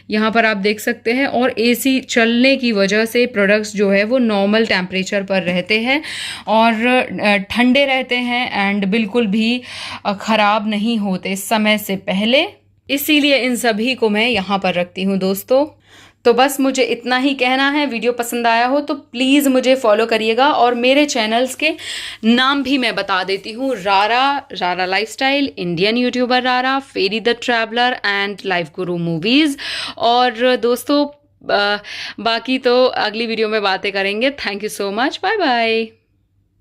यहाँ पर आप देख सकते हैं। और एसी चलने की वजह से प्रोडक्ट्स जो है वो नॉर्मल टेम्परेचर पर रहते हैं और ठंडे रहते हैं एंड बिल्कुल भी ख़राब नहीं होते समय से पहले, इसीलिए इन सभी को मैं यहाँ पर रखती हूँ दोस्तों। तो बस मुझे इतना ही कहना है। वीडियो पसंद आया हो तो प्लीज़ मुझे फॉलो करिएगा और मेरे चैनल्स के नाम भी मैं बता देती हूँ। रारा लाइफस्टाइल, इंडियन यूट्यूबर रारा, फेरी the traveller and life guru movies. और दोस्तों बाकी तो अगली वीडियो में बातें करेंगे। Thank you so much, bye bye.